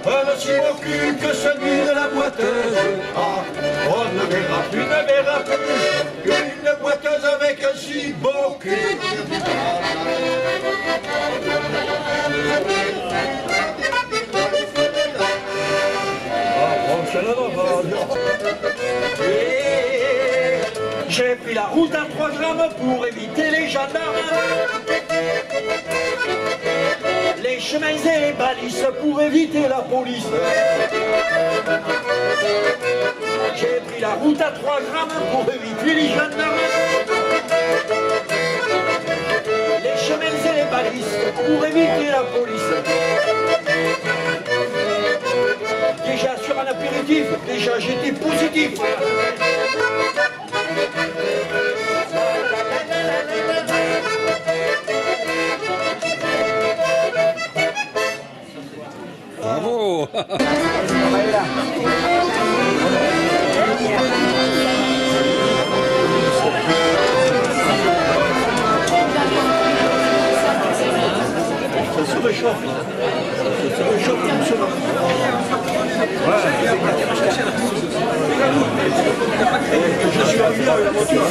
un aussi beau cul que celui de la boiteuse. Ah, on ne verra plus une boiteuse avec un si beau cul. J'ai pris la route à 3 grammes pour éviter les gendarmes, les chemins et les balises pour éviter la police. J'ai pris la route à 3 grammes pour éviter les gendarmes, les chemins et les balises pour éviter la police. Déjà sur un apéritif, déjà j'étais positif. Bravo. Ça se réchauffe. Ça se réchauffe tout seul. Je suis arrivé avec la voiture.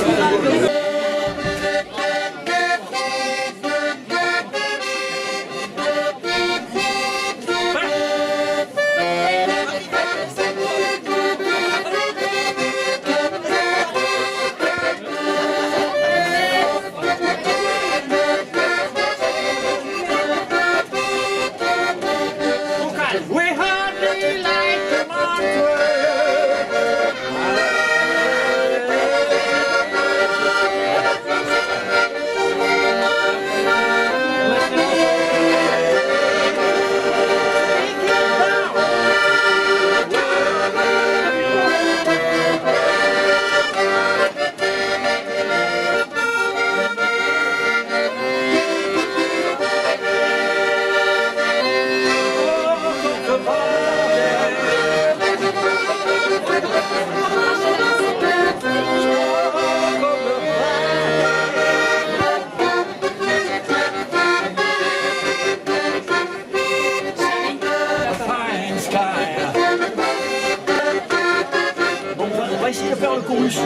On va essayer de faire le chorus.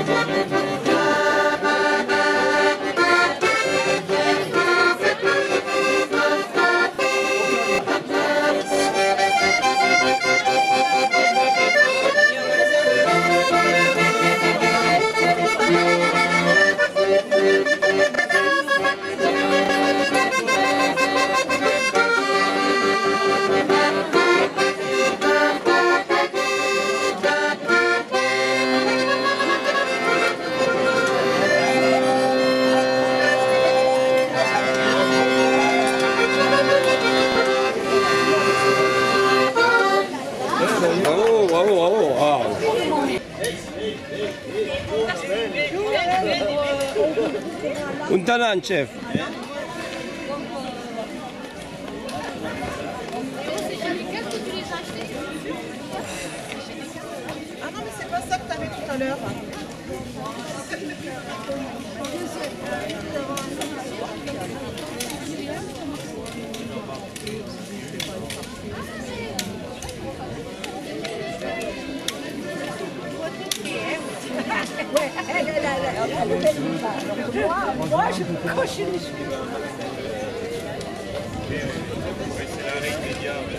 Bravo, bravo, bravo. Ah. Un talent, chef. Ah non, mais c'est pas ça que tu avais tout à l'heure. Moi, je me coche les cheveux. C'est la reine des diables.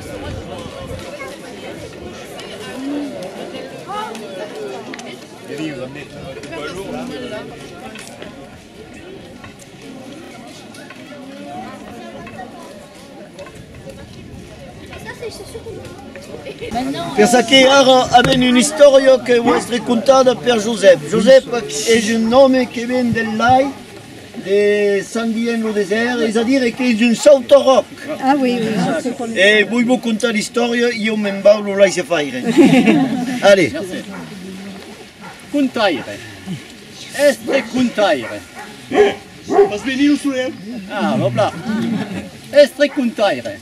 Il va mettre un poids lourd là. Pensa che aveva una storia che vuoi raccontare per Giuseppe. Giuseppe è un nome che viene dell'Ai, di San Diego Desert, è a dire che è un salto rock. Ah oui, oui. E vuoi contare la storia, io mi imbaulo la se fare. Allez. Contaire. Estre contaire. Pas venir su lei. Ah, voilà. Estre contaire.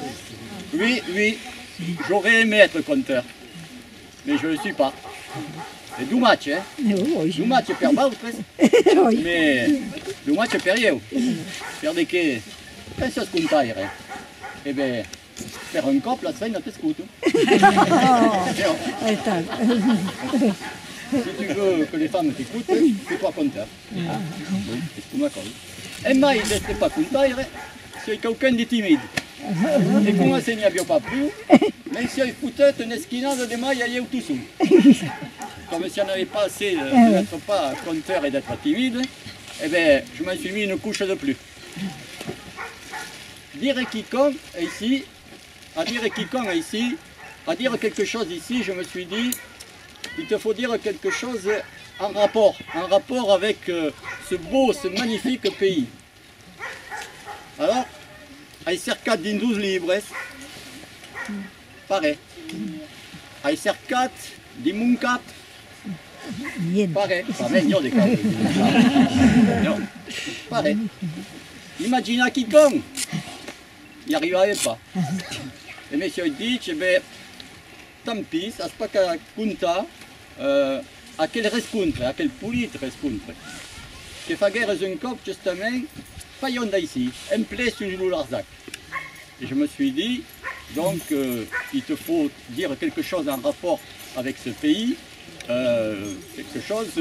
Oui, oui, j'aurais aimé être conteur, mais je ne le suis pas. C'est dommage, hein? Dommage per vosaltres, mais dommage per io. Per de che penso contaire. Eh bien, faire un cop, la semaine, te scout. Si tu veux que les femmes t'écoutent, fais-toi compteur. Oui, c'est tout d'accord. Et moi, il n'était pas content, c'est quelqu'un de timide. Et comment ça n'y a bien pas plus, même si il foutait une esquinade de maille ailleurs tout seul. Comme si on n'avait pas assez d'être pas conteur et d'être timide, eh bien, je m'en suis mis une couche de plus. Dire quiconque ici, à dire quelque chose ici, je me suis dit, il te faut dire quelque chose en rapport avec ce beau, ce magnifique pays. Alors, ai cercat d'indus libres, pareil. Ai cercat di muncat, pareil. Pareil, non, des cas. Non, pareil. Imagina quiconque, il n'y arriverait pas. Et monsieur dit, eh bien, tant pis, ça se passe qu'à Kunta, à quel rescontre, à quel pulit rescontre. Que fa guerre un cop, justement, faillon d'ici, en plein sur le Larzac. Et je me suis dit, donc, il te faut dire quelque chose en rapport avec ce pays, quelque chose,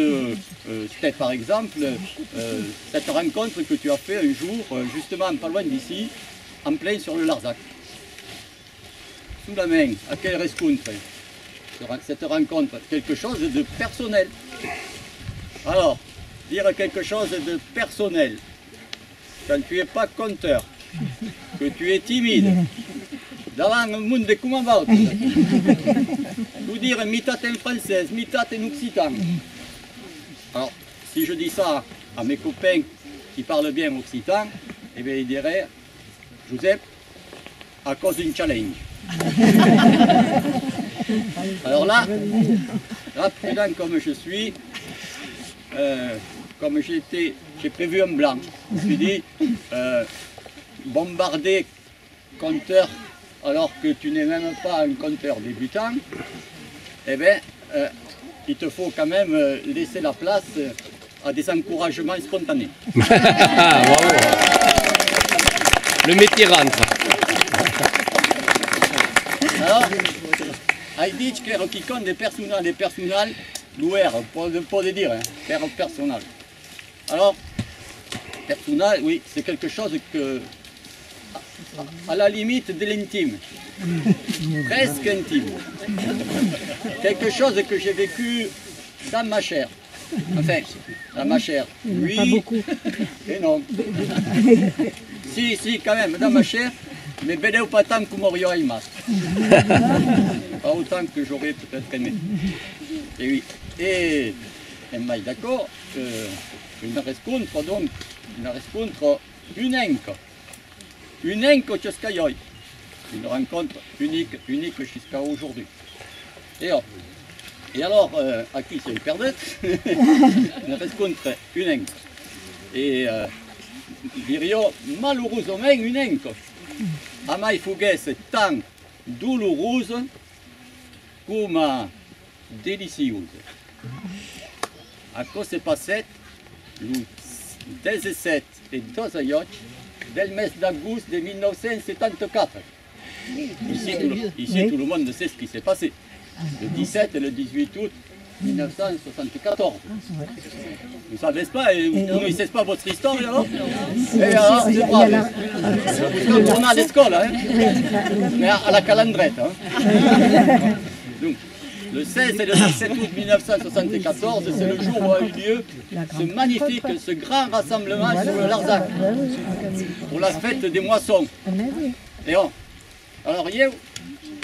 c'était par exemple cette rencontre que tu as fait un jour, justement pas loin d'ici, en plein sur le Larzac. Sous la main, à quel rescontre cette rencontre, quelque chose de personnel. Alors, dire quelque chose de personnel, quand tu n'es pas conteur, que tu es timide, devant un monde de comment va, ou dire mitat en français, mitat en occitan. Alors, si je dis ça à mes copains qui parlent bien occitan, eh bien, ils diraient, Joseph, à cause d'une challenge. Alors là, prudent comme je suis, comme j'ai prévu un blanc. Je me suis dit, bombarder compteur alors que tu n'es même pas un compteur débutant, eh bien, il te faut quand même laisser la place à des encouragements spontanés. Bravo. Le métier rentre. Alors, il dit que quiconque des personnels, l'ouer, pour le dire, hein, personnel. Alors, personnel, oui, c'est quelque chose que, à la limite de l'intime, presque intime. Quelque chose que j'ai vécu dans ma chair. Enfin, dans ma chair. Oui, pas beaucoup. Et non. Si, quand même, dans ma chair, mais belle ou pas tant que Morio Aimas. Pas autant que j'aurais peut-être aimé. Et oui. Et elle est d'accord une rencontre, donc, une enco. Une enco jusqu'à aujourd'hui. Une rencontre unique jusqu'à aujourd'hui. Et alors, à qui c'est perdu? Une rencontre une enco. Et dirio malheureusement une enco. A mai fuguesse tant douloureuse comme délicieuse. A cause c'est passé le 17 et 12 août del mes d'août de 1974. Ici tout le monde sait ce qui s'est passé. Le 17 et le 18 août 1974. Vous ne savez pas, et vous ne connaissez pas votre histoire alors? Et alors, c'est brave. Vous tournez à l'école, hein? Mais à la calandrette. Hein? Donc, le 16 et le 17 août 1974, c'est le jour où a eu lieu ce magnifique, ce grand rassemblement sur le Larzac pour la fête des moissons. Et alors, hier,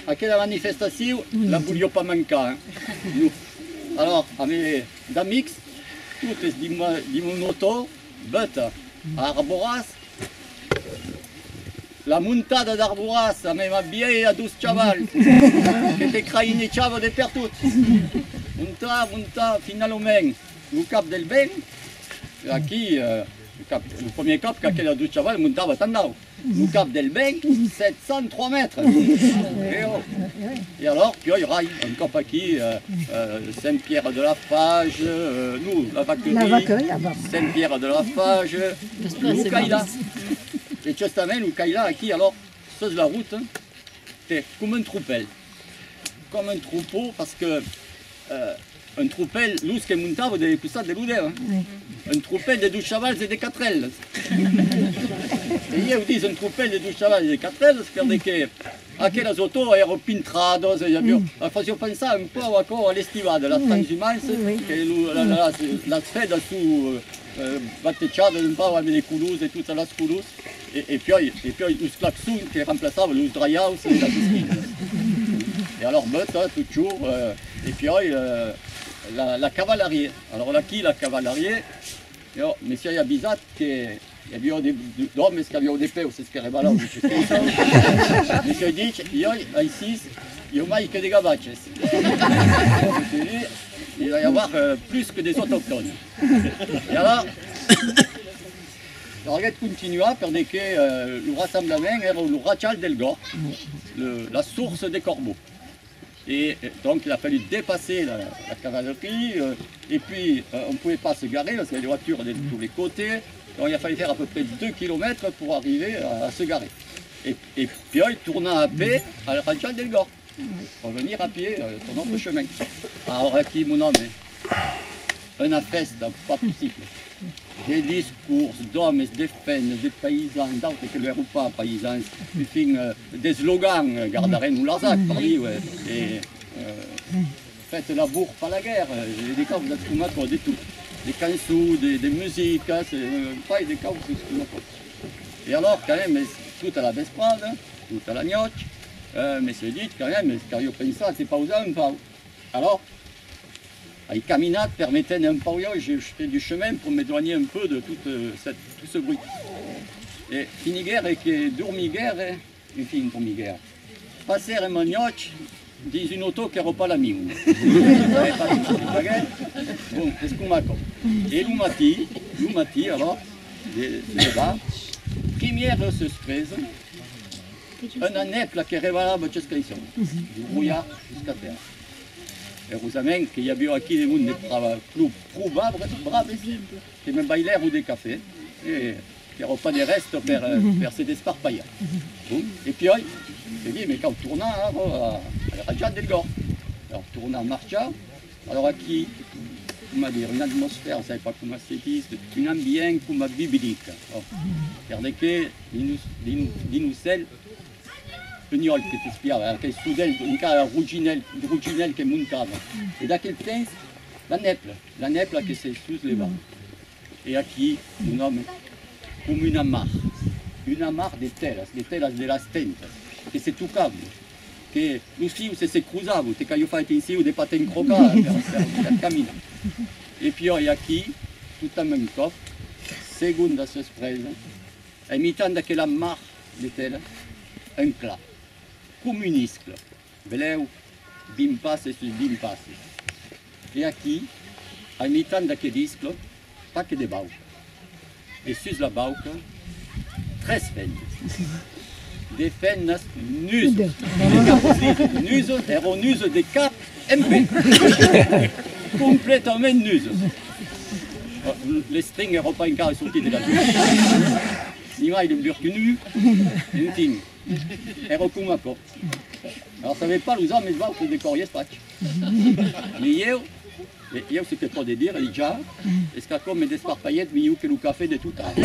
à quelle manifestation, la bouillon pas manquer. Hein? Nous. Alors, à mes amis, toutes di monoto, but à Arboras, la montada d'Arboras, a même vieille à 12 chaval, qui était craïné chavo de per toutes. Monta, finalement, le cap del Ben, qui, le premier cap, qui a 12 chaval, montava tant là. Le cap del Ben, 703 mètres. Et alors, puis il y aura un cap qui, Saint-Pierre de la Fage, nous, la vaquerie, Saint-Pierre de la Fage, Lucaïla. Et justement, Lucaïla, qui alors, sur la route, c'était comme un troupeau. Comme un troupeau, parce que un troupeau, l'us che montava deve costare dell'udeva. Un troupeau de 12 chavals et de 4 elles. E io dico un troupeau de 12 chavals e 4 elles perché aquelle auto erano pintrados, faccio pensare un po' all'estivale, la transumanza, che la sfeda su batteggiata un po' avec les coulous et toute la coulous, et puis le klaxon qui remplaçava le dryhouse et la piscine. Et alors, toujours, et puis la cavalerie. Alors là, qui la cavalerie? Mais si il y a bizarre che abbiamo dei donne che abbiamo dei peus, che revalano, mais je dis, io mai que des gabaches. Il va y avoir plus que des autochtones. Et alors, la regarde continua parce que le rassemblement era le rachal del Gor, la source des corbeaux. Et donc il a fallu dépasser la cavalerie, et puis on ne pouvait pas se garer parce qu'il y a des voitures de tous les côtés, donc il a fallu faire à peu près 2 km pour arriver à se garer. Et puis il tourna à pied à la Rachal del Gor, revenir à pied sur notre chemin. Alors qui mon homme, une fête pas possible. Des discours d'hommes, des peines, des paysans, d'autres que ne sont pas paysans, enfin, des slogans, garderez-nous l'Arzac, et faites la bourre, pas la guerre, des cas de Scumaco, de tout, des chansons, des musiques, c'est pas des cas de Scumaco. Et alors, quand même, tout à la vesprade, tout à la gnocchi, mais c'est dit quand même, car je pense c'est pas usé un peu. Alors, les caminades permettaient un peu, j'ai fait du chemin pour m'éloigner un peu de tout ce bruit. Et finiguère et que dormiguère, enfin dormiguère. Passer un gnocchi dans une auto qui n'era pas la mienne. Bon, c'est ce qu'on m'a dit. Et l'umati, alors, le bar, première surprise, un anneple qui révélait jusqu'à ici, du brouillard jusqu'à terre. Heureusement qu'il y avait aquí des mondes plus braves, qui me baillèrent ou des cafés, et qui n'auraient pas des restes pour se desparpailler. Bon. Et puis, j'ai dit, mais quand on tourna à la Rachal del Gor, alors on tourna à Marcha, alors aquí, comment dire, une atmosphère, je ne sais pas comment c'est dit, une ambiance comme biblique. Regardez que, l'inucel, Pignol che ti spiava, che studente, un cara ruginel che montava. E da quel temps, la neple che si souleva. E aquí, un homme come una mar de telas de las tentas, che si toccavano, che los fius se cruzavano, che io facevo insieme dei patins croccati per camminare. E poi aquí, tutta même cop, seconda sorpresa, imitando che la mar de telas, un clat. Communiste, veleu, bimpasse sus bimpasse. Et aqui, à imitant d'aquest disque, pas que de bauca. Et sur la bauca, 13 fennes. Des fennes nuses. Nuses, erano nuses de cap MP. Complètement nuses. Les strings n'erano pas encore sortis de la douche. Ni mai de burkinu, enfin. Ero come a co. Alors ça ne veut pas nous amener voir que des corriers spatch. Mais io ce que pode dire déjà, est-ce que comme des sparpaillettes, mais que le café de tout temps. Et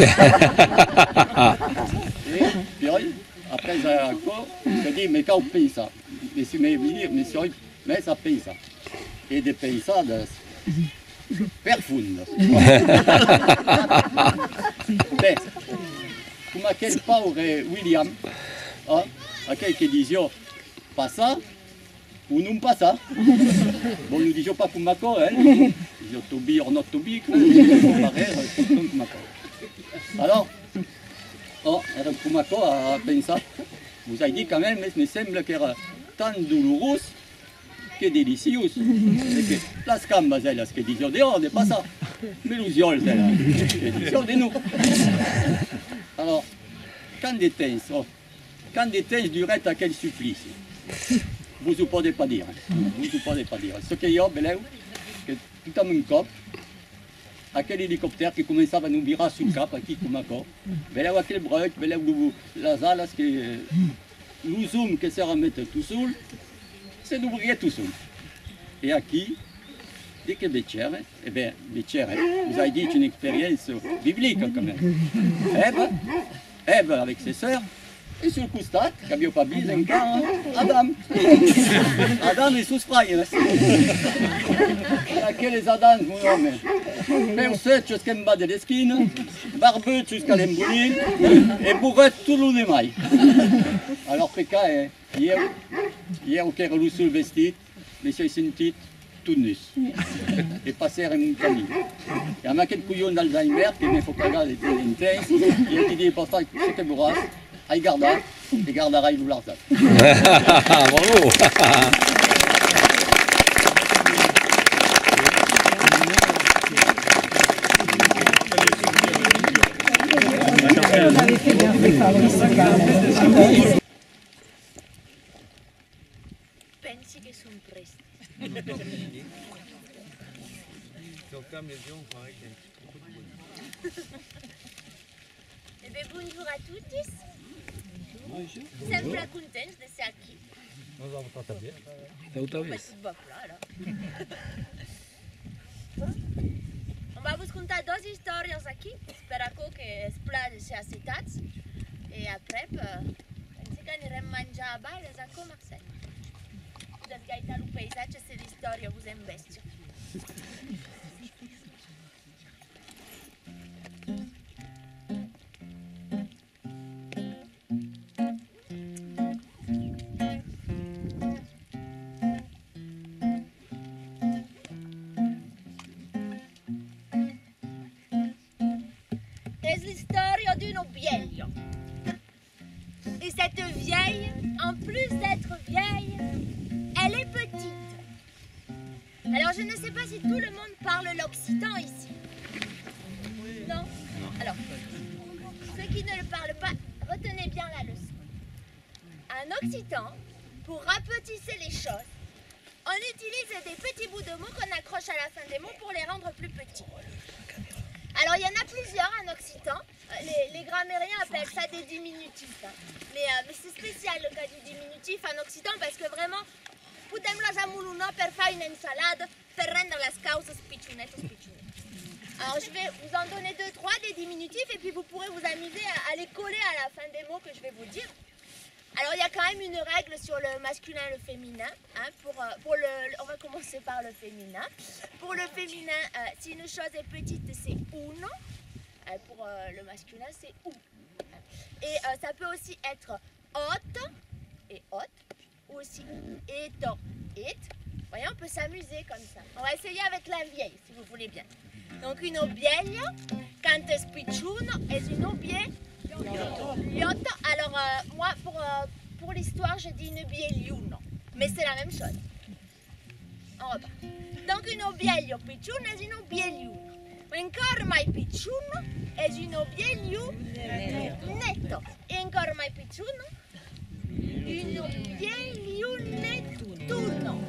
puis après ça, je dis mais quand on paye ça, mais si mais ça paye ça. Et des paysades profondes. Mais comme quel pauvre William. À quelques disions, pas ça, ou non pas ça. Bon, nous disions pas comme Macron, hein. Nous disions to be or not to be, comme Macron. Alors, comme Macron a pensé, vous avez dit quand même, mais il me semble qu'elle era tant douloureuse que délicieuse. Las cambas, elles, ce que disions dehors, n'est pas ça. Mais nous disions, elles, disions de nous. Alors, quand des temps, quand des temps duraient à quel supplice, vous ne pouvez pas dire. Vous ne pouvez pas dire. Ce qu'il y a, c'est que tout à mon cop, à quel hélicoptère qui commençait à nous virer sur le cap, à qui comme un corps, à quel break, las alas l'usum que se remettre tout seul, c'est d'ouvrir tout seul. Et à qui? Dès que Bétière, eh bien, Bétière, vous avez dit une expérience biblique quand même. Ève avec ses sœurs, et sur le costat, che abbiamo pas bis encore, Adam. Adam et sus frères. Aqueles Adam, mon homme. Perset jusqu'à en bas de l'esquine, barbeux jusqu'à l'emboulir, et bourret tout le demais. Alors, Péka, hier, au cœur de le vestit, mais j'ai senti tout nus. Et passer à mon camino. Et à ma quête couillon d'Alzheimer, qui me faut cagar les intenses, il a dit, pourtant, ce que vous rassez, aïe garda, et gardera il l'arza. Bravo. Pensi che sono presti. Eh bien, bonjour à tous. Sempre contents de ser aquí. On va vous contar dues històries aquí. Espero que es pla de ser citats. I après, pensi que anirem a menjar a ball a comercial. Desgaitar el paisatge, se l'història vos embestia. C'est l'histoire d'une vieille. Et cette vieille, en plus d'être vieille, elle est petite. Alors je ne sais pas si tout le monde parle l'occitan ici. Non? Alors, ceux qui ne le parlent pas, retenez bien la leçon. En occitan, pour rapetisser les choses, on utilise des petits bouts de mots qu'on accroche à la fin des mots pour les rendre plus petits. Alors il y en a plusieurs en occitan. Les grammairiens appellent ça des diminutifs. Hein. Mais c'est spécial le cas du diminutif en occitan parce que vraiment, putem la jamuluna per faire une ensalade, per rendre las causes picciunettes ou picciunettes. Alors je vais vous en donner 2-3 des diminutifs et puis vous pourrez vous amuser à les coller à la fin des mots que je vais vous dire. Alors il y a quand même une règle sur le masculin et le féminin. Hein, on va commencer par le féminin. Pour le féminin, si une chose est petite, c'est uno. Pour le masculin, c'est ou. Et ça peut aussi être hot et hot, ou aussi eto, et. Vous voyez, on peut s'amuser comme ça. On va essayer avec la vieille, si vous voulez bien. Donc une vieille, quand es picciuno, es une vieille. Liotto. Alors moi pour l'histoire je dis une bieliuno, mais c'est la même chose. On repart. Donc une vieille picciuno è une bieliuno. Ancora mai picciuno è une bieliunetto. E ancora mai picciuno une bieliunettuno.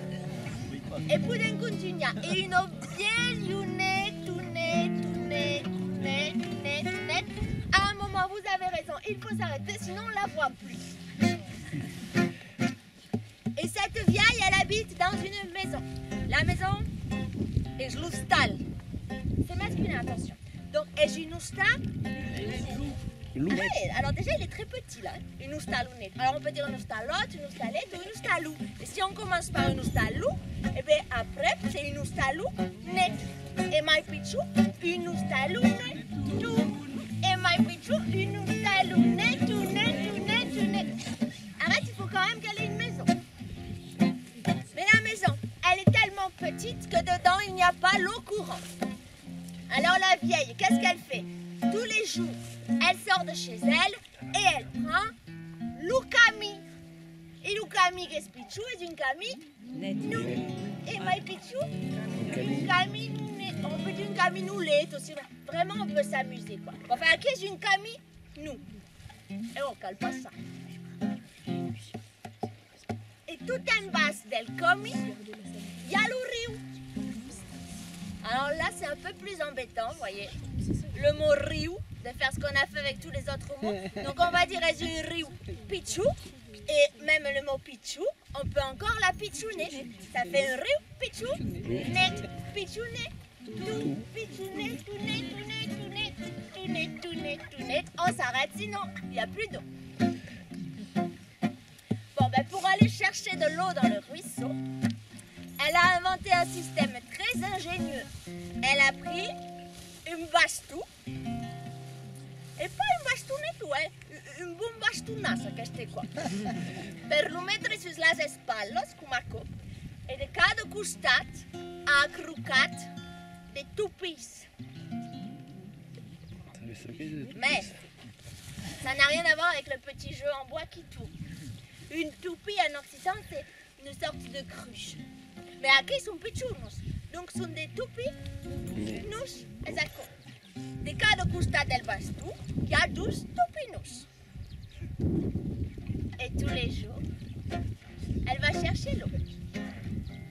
E poi continua. E une bieliunettunet. À un moment, vous avez raison, il faut s'arrêter, sinon on ne la voit plus. Et cette vieille, elle habite dans une maison. La maison est l'hostal. C'est masculin, attention. Donc, est une hostal. Alors déjà, il est très petit là, une hostalunette. Alors on peut dire une hostalotte, une hostalette ou une hostalou. Et si on commence par une hostalou, et bien après, c'est une hostalou net. Et my pichou, une hostalou net. Et my pichou, une hostalou net. Arrête, il faut quand même qu'elle ait une maison. Mais la maison, elle est tellement petite que dedans, il n'y a pas l'eau courante. Alors la vieille, qu'est-ce qu'elle fait? Tous les jours, elle sort de chez elle et elle prend l'ucami. Et l'ucami qu'est-ce pichou est une cami nous. Et my pichou, une cami on peut dire une cami noulette aussi. Vraiment, on peut s'amuser quoi. Enfin, qu'est-ce une cami nous? Et on cale pas ça. Et tout en bas del comi, il y a le rio. Alors là, c'est un peu plus embêtant, vous voyez. Le mot riu, de faire ce qu'on a fait avec tous les autres mots. Donc on va dire une riu pichou Et même le mot pichou, on peut encore la pitchouner. Ça fait un riou, pichou, net, pitchouner, tout, pitchouner, tout net, tout net, tout net, tout net, tout net, tout net. On s'arrête sinon, il n'y a plus d'eau. Bon, ben pour aller chercher de l'eau dans le ruisseau, elle a inventé un système très ingénieux. Elle a pris une bastou, et pas une bastounette, ouais, une bonne bastounasse, que quoi. Per lo mettere sus las espallas, cum acum, et de cada costat a accrocat des toupies. Mais ça n'a rien à voir avec le petit jeu en bois qui tourne. Une toupie en Occident, c'est une sorte de cruche. Mais aquí sont pitchounos, donc sont des toupies, nous, exactement. De cada costat del bastó, il y a 12 toupinos. Et tous les jours, elle va chercher l'eau.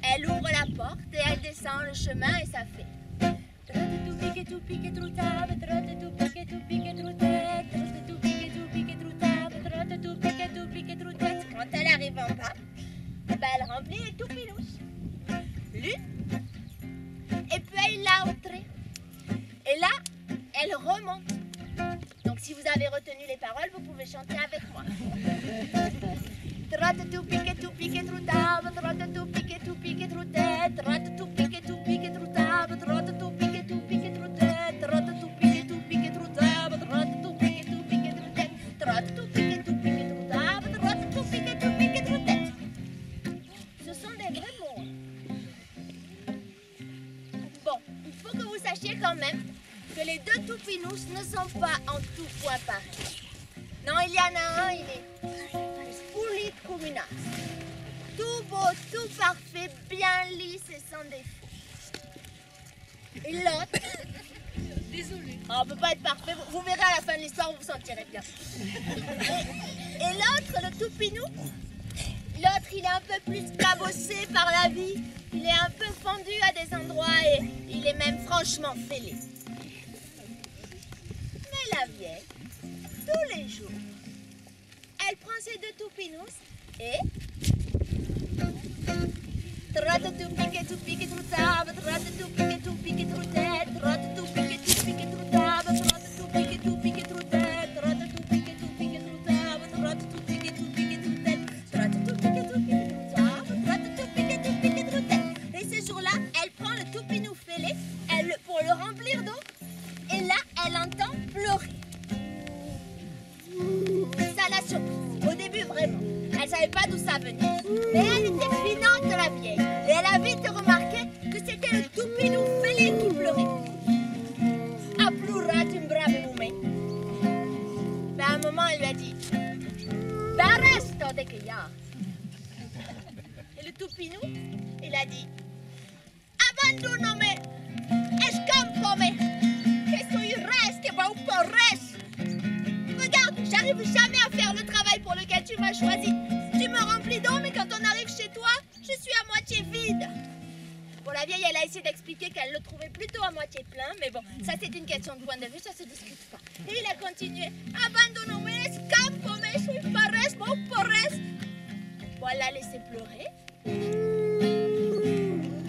Elle ouvre la porte et elle descend le chemin et ça fait. Quand elle arrive en bas, ben elle remplit les toupinos. L'une, et puis l'autre. Et là, elle remonte. Donc si vous avez retenu les paroles, vous pouvez chanter avec moi. Trotte tout pique tout troutable, trotte tout pique troutette, trotte tout pique troutable, trotte tout pique troutette, trotte tout pique troutable, trotte tout pique troutette, trotte tout pique troutable, trotte tout pique troutette. Ce sont des vrais mots. Bon, il faut que vous sachiez quand même que les deux toupinous ne sont pas en tout point pareils. Non, il y en a un, il est spoulit comme une as. Tout beau, tout parfait, bien lisse et sans défaut. Et l'autre, désolé, on ne peut pas être parfait, vous verrez à la fin de l'histoire, vous vous sentirez bien. Et l'autre, le toupinou, l'autre, il est un peu plus cabossé par la vie. Il est un peu fendu à des endroits et il est même franchement fêlé. Mais la vieille, tous les jours, elle prend ses deux toupinous et trotte tout pique troutable, trotte tout pique troutette, trotte tout pique troutable, trotte tout pique troutette, trotte tout pique troutable, trotte tout pique troutette, trotte tout pique troutable, trotte tout pique troutette. Et ce jour-là, elle prend le toupinou fêlé pour le remplir d'eau et là, elle entend pleurer. Ça l'a surprise, au début vraiment. Elle ne savait pas d'où ça venait. Mais elle était finante, la vieille. Et elle a vite remarqué que c'était le toupinou fêlé qui pleurait. A pleurat une brave moumet. Mais à un moment, elle lui a dit "Ben reste de que ya." Et le toupinou, il a dit "Abandoname, escampame, que soy res, que va pas res. Regarde, j'arrive jamais à faire le travail pour lequel tu m'as choisi. Tu me remplis d'eau, mais quand on arrive chez toi, je suis à moitié vide." Bon, la vieille, elle a essayé d'expliquer qu'elle le trouvait plutôt à moitié plein, mais bon, ça c'est une question de point de vue, ça se discute pas. Et il a continué "Abandoname, escampame, je suis pas res, bon pas res." Bon, elle l'a laissé pleurer.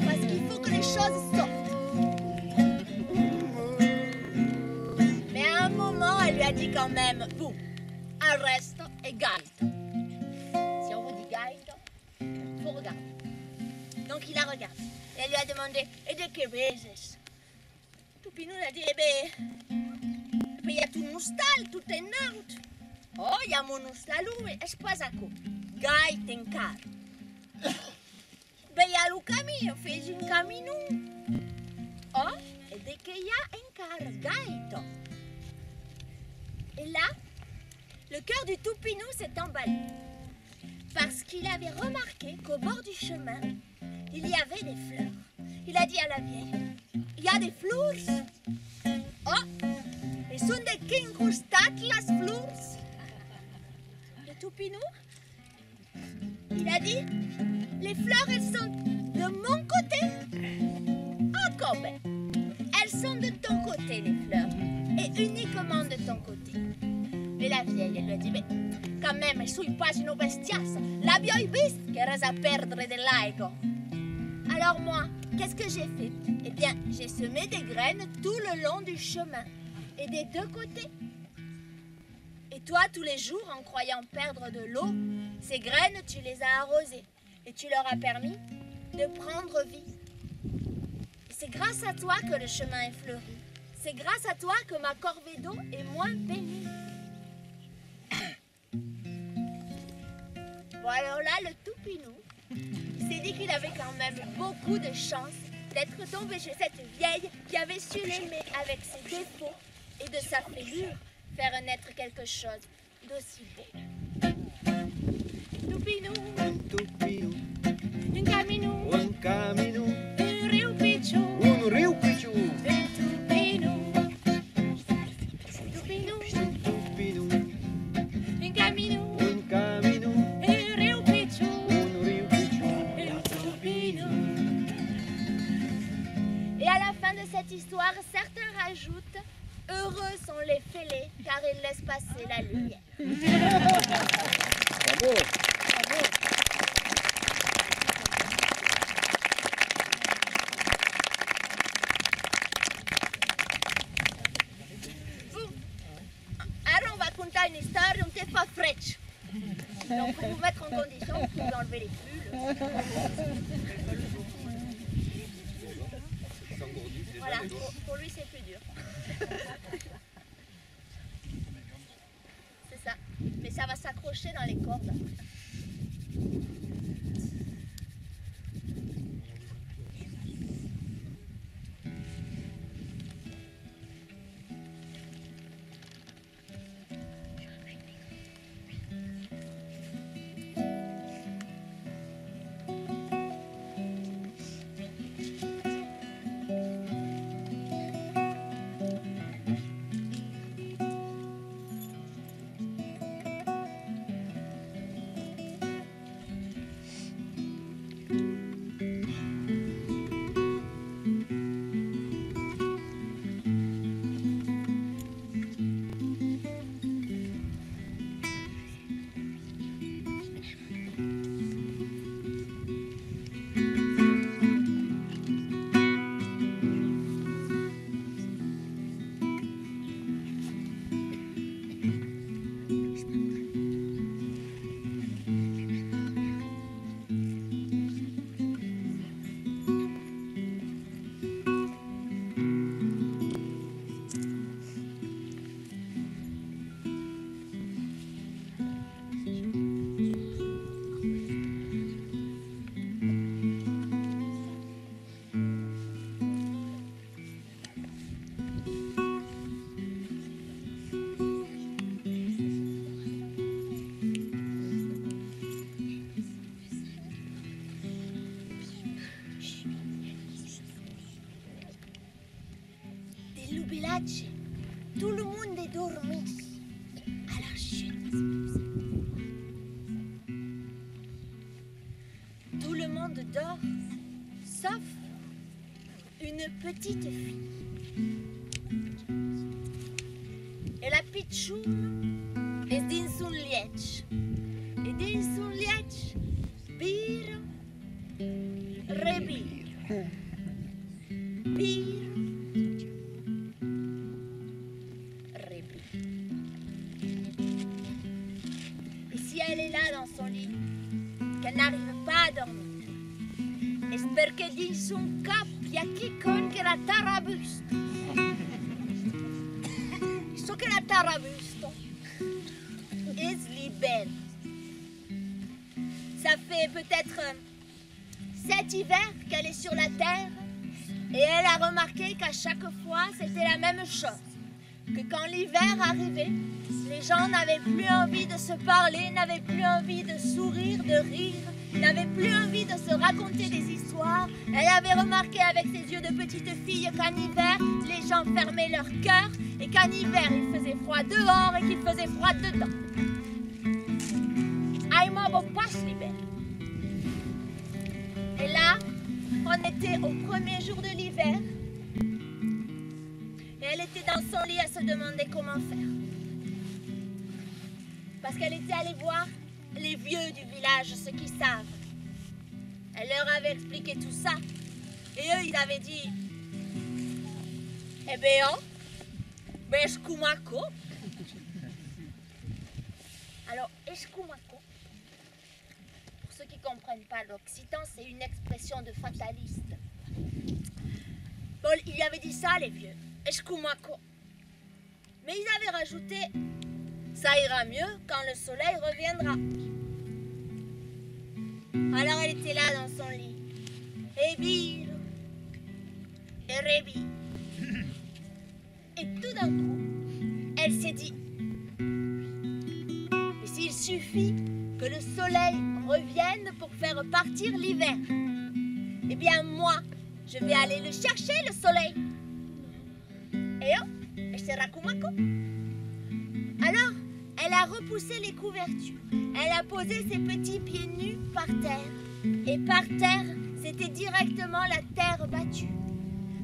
Parce qu'il faut que les choses sortent. Mais à un moment, elle lui a dit quand même "Vous, arresto et gaito." Si on vous dit gaito, il faut regarder. Donc il a regardé. Et elle lui a demandé "Et de que vezes?" Toupinou a dit il y a tout nostal, tout en out. Oh, il y a mon nostalou, es pas à quoi. Gaito en car. Ben, il y a le caminho, fez un camino. Oh, et de que il y a en car, gaito. Et là, le cœur du toupinou s'est emballé. Parce qu'il avait remarqué qu'au bord du chemin, il y avait des fleurs. Il a dit à la vieille "Il y a des fleurs." Oh, et sont des quingustat las fleurs. Le toupinou, il a dit "Les fleurs, elles sont de mon côté." Ah, comme elles sont de ton côté, les fleurs. Et uniquement de ton côté. Mais la vieille, elle lui a dit "Mais quand même, insieme sui pagino bestias. L'abbiamo visto che resa perdre de l'aigo. Alors moi, qu'est-ce que j'ai fait? Eh bien, j'ai semé des graines tout le long du chemin et des deux côtés. Et toi, tous les jours, en croyant perdre de l'eau, ces graines, tu les as arrosées et tu leur as permis de prendre vie. Et c'est grâce à toi que le chemin est fleuri. C'est grâce à toi que ma corvée d'eau est moins pénible. Bon, alors là, le toupinou, il s'est dit qu'il avait quand même beaucoup de chance d'être tombé chez cette vieille qui avait su l'aimer avec ses défauts et de sa fêlure faire naître quelque chose d'aussi beau. Toupinou, Toupinou, un caminou, un camino, un riu picciu, un riu picciu, un toupinou. Toupinou, Toupinou, un caminou, un camino, un riu picciu, un riu picciu. un toupinou. Et à la fin de cette histoire, certains rajoutent « Heureux sont les fêlés, car ils laissent passer la lumière. » Bravo. Alors on va conter une histoire dont t'es pas fraîche. Donc pour vous mettre en condition, vous pouvez enlever les pulls. Voilà, pour lui c'est plus dur. C'est ça. Mais ça va s'accrocher dans les cordes. Tout le monde est dormi. Alors chut. Tout le monde dort, sauf une petite fille. Et la pitchoum est din son lietch. Et din son lietch, bir, rebir. Bir, elle est là dans son lit, qu'elle n'arrive pas à dormir. Espère que dans son cap, il y a quelqu'un qui la tarabuste. Ce que la tarabuste est libère. Ça fait peut-être 7 hivers qu'elle est sur la terre et elle a remarqué qu'à chaque fois, c'était la même chose. Que quand l'hiver arrivait, les gens n'avaient plus envie de se parler, n'avaient plus envie de sourire, de rire, n'avaient plus envie de se raconter des histoires. Elle avait remarqué avec ses yeux de petite fille qu'en hiver, les gens fermaient leur cœur et qu'en hiver, il faisait froid dehors et qu'il faisait froid dedans. Aïma passe l'hiver. Et là, on était au premier jour de l'hiver. Et elle était dans son lit à se demander comment faire. parce qu'elle était allée voir les vieux du village, ceux qui savent. Elle leur avait expliqué tout ça. Et eux, ils avaient dit, eh bien, ben, Escumako. Alors, Escumako, pour ceux qui ne comprennent pas l'occitan, c'est une expression de fataliste. Bon, il lui avait dit ça, les vieux, Escumako. Mais ils avaient rajouté, ça ira mieux quand le soleil reviendra. Alors elle était là dans son lit. Et bille, et rébille. Et tout d'un coup, elle s'est dit, et s'il suffit que le soleil revienne pour faire partir l'hiver, eh bien moi, je vais aller le chercher, le soleil. Et oh, c'est Rakumako. Alors, elle a repoussé les couvertures. Elle a posé ses petits pieds nus par terre. Et par terre, c'était directement la terre battue.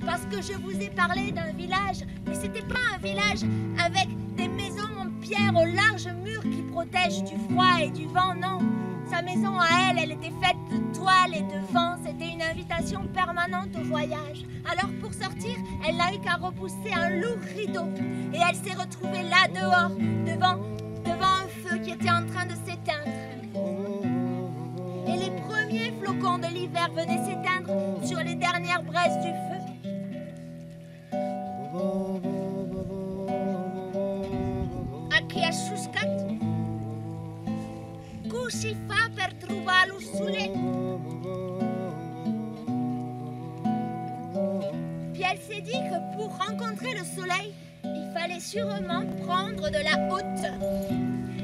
Parce que je vous ai parlé d'un village, mais c'était pas un village avec des maisons en pierre aux larges murs qui protègent du froid et du vent, non. Sa maison à elle, elle était faite de toiles et de vent. C'était une invitation permanente au voyage. Alors pour sortir, elle n'a eu qu'à repousser un lourd rideau. Et elle s'est retrouvée là dehors, devant un feu qui était en train de s'éteindre. Et les premiers flocons de l'hiver venaient s'éteindre sur les dernières braises du feu. Akia Suskat, Kushifa per trobar lo soleil. Puis elle s'est dit que pour rencontrer le soleil, il fallait sûrement prendre de la hauteur.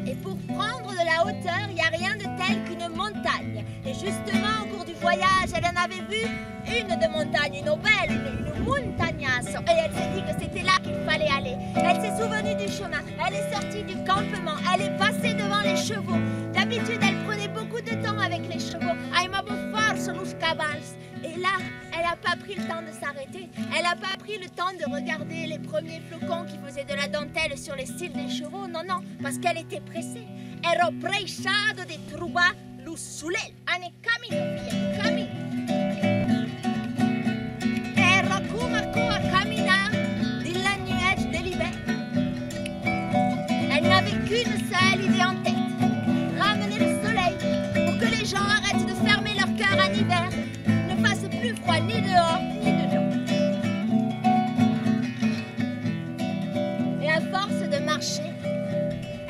Et pour prendre de la hauteur, il n'y a rien de tel qu'une montagne. Et justement, au cours du voyage, elle en avait vu une de montagne, une belle, une montagnasse. Et elle s'est dit que c'était là qu'il fallait aller. Elle s'est souvenue du chemin. Elle est sortie du campement. Elle est passée devant les chevaux. D'habitude, elle prenait beaucoup de temps avec les chevaux. Et là, elle n'a pas pris le temps de s'arrêter. Elle n'a pas pris le temps de regarder les premiers flocons qui faisaient de la dentelle sur les cils des chevaux. Non, non, parce qu'elle était pressée. Ero preisado de trobar lo soleil. Ane camino, fille, camino. Ero Kumako a caminar de la nuage de l'hiver. Elle n'avait qu'une seule idée en tête. Ramener le soleil pour que les gens arrêtent de fermer leur cœur en hiver. Ne fasse plus froid ni dehors ni dedans. Et à force de marcher,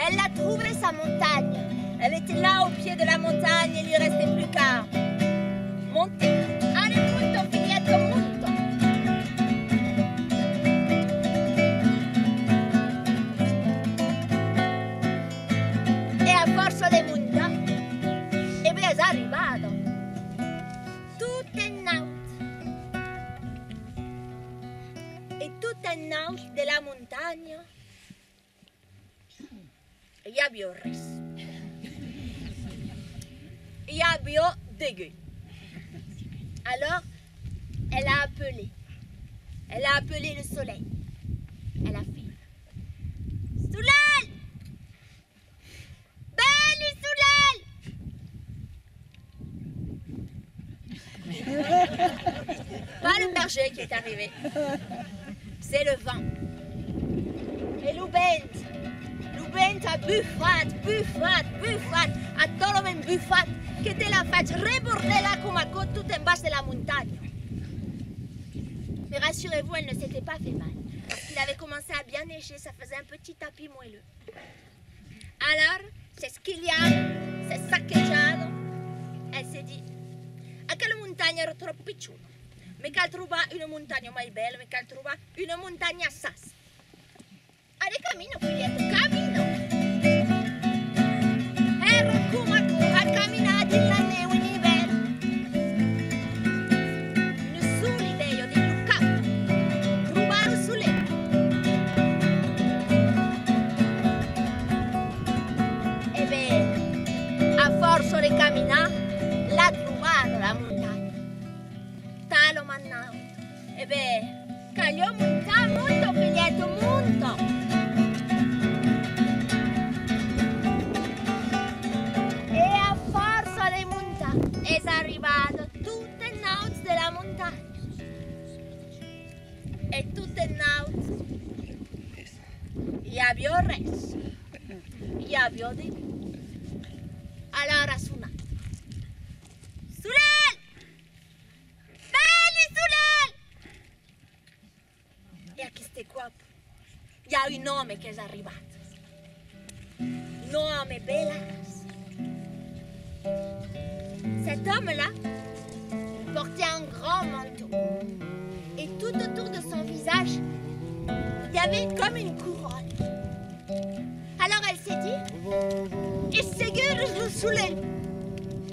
elle a trouvé sa montagne. Elle était là au pied de la montagne, il lui restait plus qu'à monter. Allez, monto, fillette, monto. E a forza di monta, e beh, è arrivato. Tutto in alto. E tutto in alto della montagna. Il y a res. Il y a dégueu. Alors, elle a appelé. Elle a appelé le soleil. Elle a fait Soleil! Belle soleil! Pas le berger qui est arrivé. C'est le vent. Et Lubent a buffat, a tolomen buffat, que te la faig reborder la Kumako tout en bas de la montagne. Mais rassurez-vous, elle ne s'était pas fait mal. Parce qu'il avait commencé à bien neiger, ça faisait un petit tapis moelleux. Alors, c'est schigliato, c'est saccheggiato. Elle s'est dit, a quelle montagne ero troppo piccolo? Mais qu'elle trouva une montagne mai belle, mais qu'elle trouva une montagne sas. Allez, camino, figlietto, camino! Ero Kumako a camminare la neve in inverno. Nessuno idea di Luca. Trovare su lei. E beh, a forza di camminare, l'ha trovata la montagna. Talo mannao. E beh, cagliò montare molto, figlietto, molto. res. Ja bjodi. Alla rasuna. Sulel! Belli Sulel! E a queste qua il y a un homme qui est arrivé. Un homme belas. Cet homme-là portait un grand manteau. Et tout autour de son visage, il y avait comme une couronne. Alors elle s'est dit, et c'est Sulel.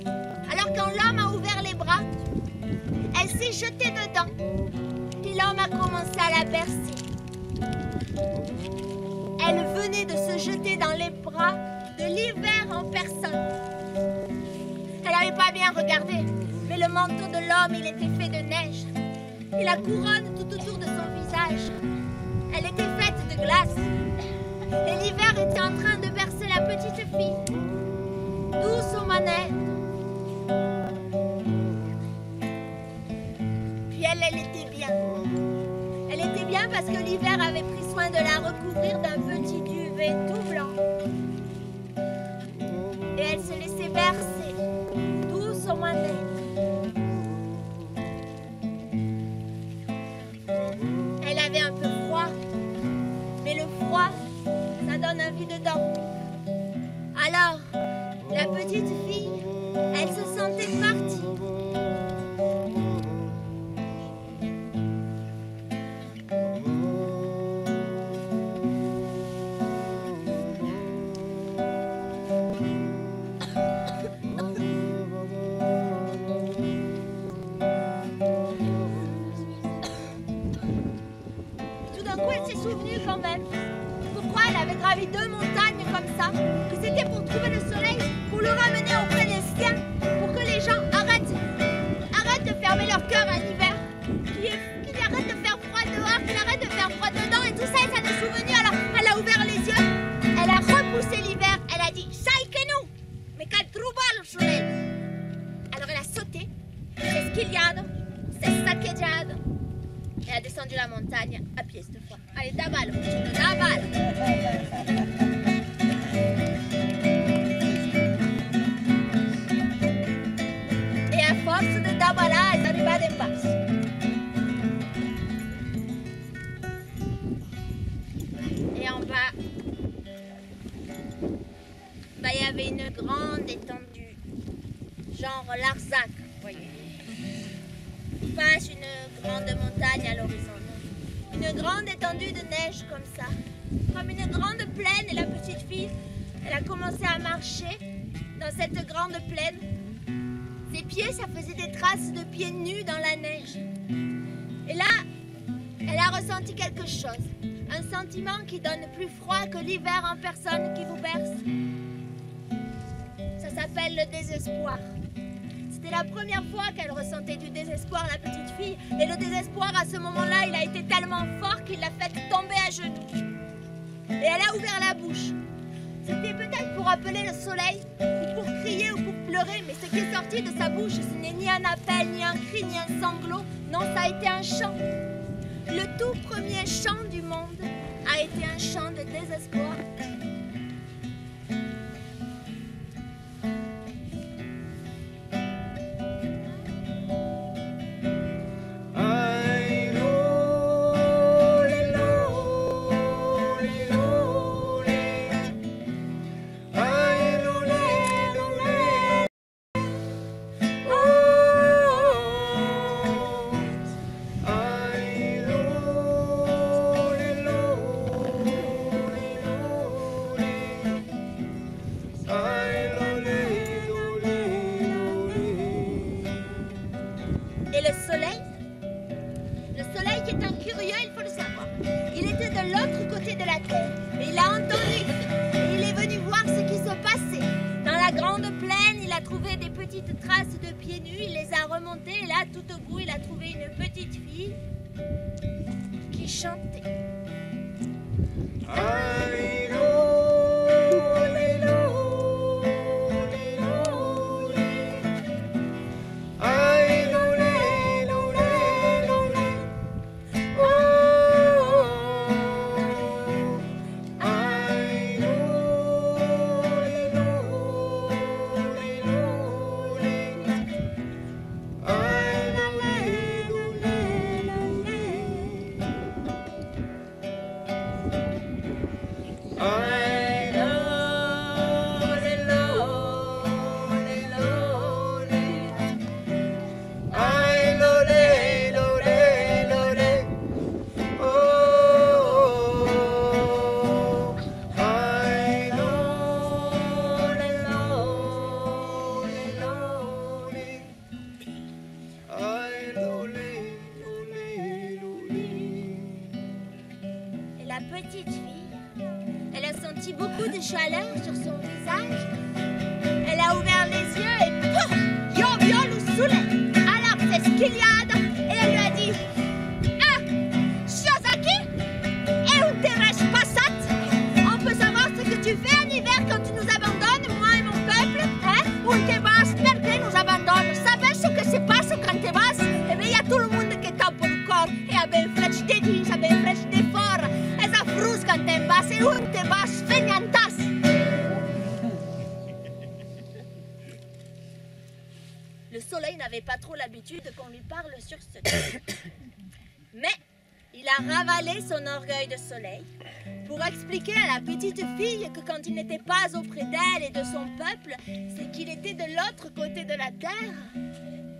Alors quand l'homme a ouvert les bras, elle s'est jetée dedans. Puis l'homme a commencé à la bercer. Elle venait de se jeter dans les bras de l'hiver en personne. Elle n'avait pas bien regardé, mais le manteau de l'homme, il était fait de neige. Et la couronne tout autour de son visage, elle était faite de glace. Et l'hiver était en train de bercer la petite fille. Douce aux manettes. Puis elle était bien. Elle était bien parce que l'hiver avait pris soin de la recouvrir d'un petit duvet tout blanc. Et elle se laissait bercer, douce aux manettes. Elle avait un peu froid, mais le froid, ça donne envie de dormir. Alors, la petite fille, elle se sentait partie. Quand même. Pourquoi elle avait gravi 2 montagnes comme ça? Que c'était pour trouver le soleil, pour le ramener auprès des siens, pour que les gens arrêtent de fermer leur cœur à l'hiver, qu'ils arrêtent de faire froid dehors, qu'ils arrêtent de faire froid dedans et tout ça, et ça n'est souvenu. Alors elle a ouvert les yeux, elle a repoussé l'hiver, elle a dit sai que nous, mais qu'elle trouva le soleil. Alors elle a sauté, c'est schigliado, c'est saccheggiado. Elle a descendu la montagne à pied cette fois. Allez, d'avale, d'avale. Et à force de d'abala, elle arriva d'en bas. Et en bas, il y avait une grande étendue, genre Larzac, vous voyez. Pas une grande montagne à l'horizon. Une grande étendue de neige comme ça. Comme une grande plaine. Et la petite fille, elle a commencé à marcher dans cette grande plaine. Ses pieds, ça faisait des traces de pieds nus dans la neige. Et là, elle a ressenti quelque chose. Un sentiment qui donne plus froid que l'hiver en personne qui vous berce. Ça s'appelle le désespoir. C'était la première fois qu'elle ressentait du désespoir, la petite fille. Et le désespoir, à ce moment-là, il a été tellement fort qu'il l'a fait tomber à genoux. Et elle a ouvert la bouche. C'était peut-être pour appeler le soleil, ou pour crier, ou pour pleurer. Mais ce qui est sorti de sa bouche, ce n'est ni un appel, ni un cri, ni un sanglot. Non, ça a été un chant. Le tout premier chant du monde a été un chant de désespoir. de chaleur sur son visage. Elle a ouvert les yeux et pouf, yo vio le soleil. Alors c'est ce qu'il y a et elle lui a dit ah, Shiozaki, et où t'es passate? On peut savoir ce que tu fais en hiver quand tu nous abandonnes, moi et mon peuple, hein? Où t'es basse, perché nous abandonne? Savais ce que se passe quand t'es basse? Eh bien, il y a tout le monde qui tape le corps et a bien flèche des dits, a bien flèche des forts. Et ça frousse quand t'es basse et où t'es basse, feignantasse. Le soleil n'avait pas trop l'habitude qu'on lui parle sur ce ton. Mais il a ravalé son orgueil de soleil pour expliquer à la petite fille que quand il n'était pas auprès d'elle et de son peuple, c'est qu'il était de l'autre côté de la terre,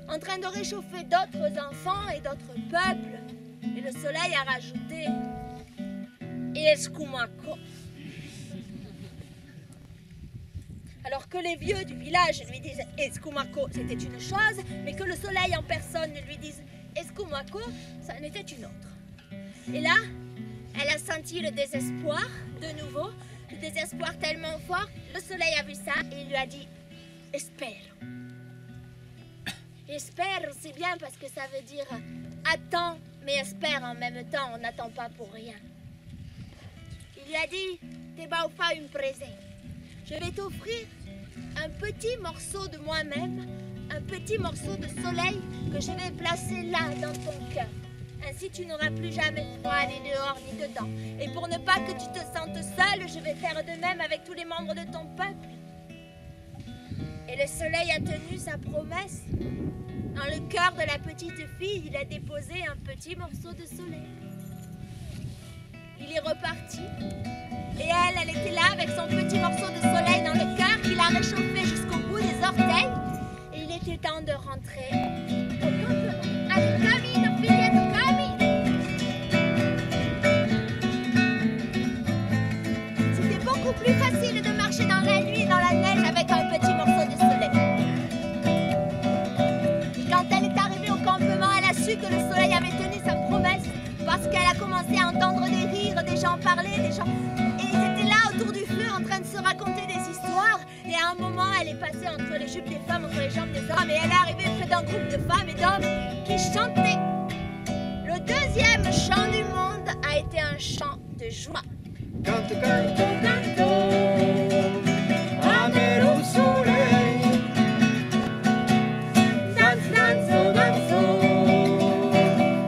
en train de réchauffer d'autres enfants et d'autres peuples. Et le soleil a rajouté « Escumako ». Alors que les vieux du village lui disent « Escumako », c'était une chose, mais que le soleil en personne lui dise « Escumako », ça en était une autre. Et là, elle a senti le désespoir, de nouveau, le désespoir tellement fort. Le soleil a vu ça et il lui a dit « Espère ». Espère, c'est bien parce que ça veut dire « Attends, mais espère en même temps, on n'attend pas pour rien ». Il lui a dit « Te va offrir une présent. Je vais t'offrir un petit morceau de moi-même, un petit morceau de soleil que je vais placer là, dans ton cœur. Ainsi, tu n'auras plus jamais froid ni dehors ni dedans. Et pour ne pas que tu te sentes seule, je vais faire de même avec tous les membres de ton peuple. » Et le soleil a tenu sa promesse. Dans le cœur de la petite fille, il a déposé un petit morceau de soleil. Il est reparti. Et elle était là avec son petit morceau de soleil dans le cœur qu'il a réchauffé jusqu'au bout des orteils. Et il était temps de rentrer au campement. Allez, camine, fillette, camine! C'était beaucoup plus facile de marcher dans la nuit et dans la neige avec un petit morceau de soleil. Et quand elle est arrivée au campement, elle a su que le soleil avait tenu sa promesse parce qu'elle a commencé à entendre des rires, des gens parler, des gens... Et ils étaient là autour du feu en train de se raconter des histoires. Et à un moment, elle est passée entre les jupes des femmes, entre les jambes des hommes. Et elle est arrivée près d'un groupe de femmes et d'hommes qui chantaient. Le deuxième chant du monde a été un chant de joie. Canto, canto, canto, amero soleil. Danzo, danzo, danzo,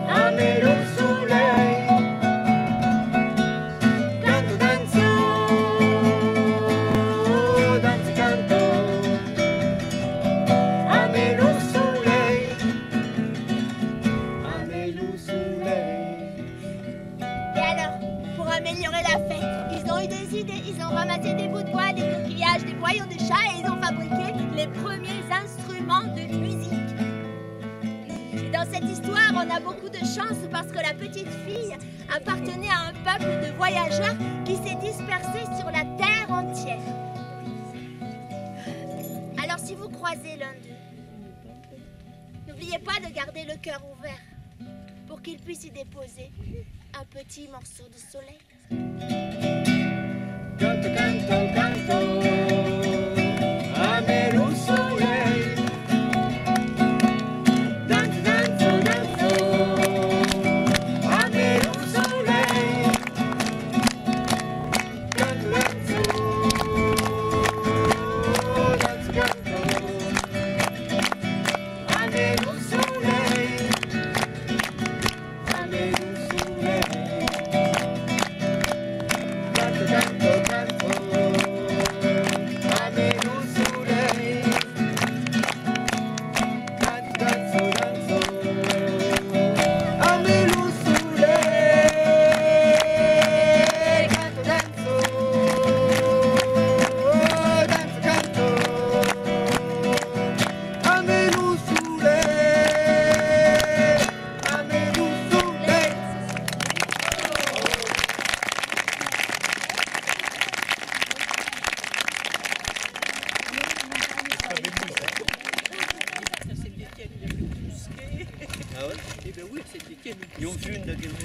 amero soleil. Canto, danzo, danzo, canto, amero soleil. Amero soleil. Et alors, pour améliorer la fête, ils ont eu des idées, ils ont ramassé des bouts de bois, des coquillages, des boyaux de chat et ils ont fabriqué les premiers instruments de musique. Et dans cette histoire, on a beaucoup de chance parce que la petite fille appartenait à un peuple de voyageurs qui s'est dispersé sur la terre entière. Alors si vous croisez l'un d'eux, n'oubliez pas de garder le cœur ouvert pour qu'il puisse y déposer un petit morceau de soleil. Canto, canto, canto, amero soleil. Danzo, danzo, danzo, amero soleil. Canto, danzo, danzo, canto, amero soleil. Amero soleil. Canto, canto, canto, amero soleil. Danzo, danzo, danzo, amero soleil. Canto, danzo, danzo, canto, amero soleil. Amero soleil. Ah ouais? Eh bien oui, c'était quel... Ils ont fait une de quel monde?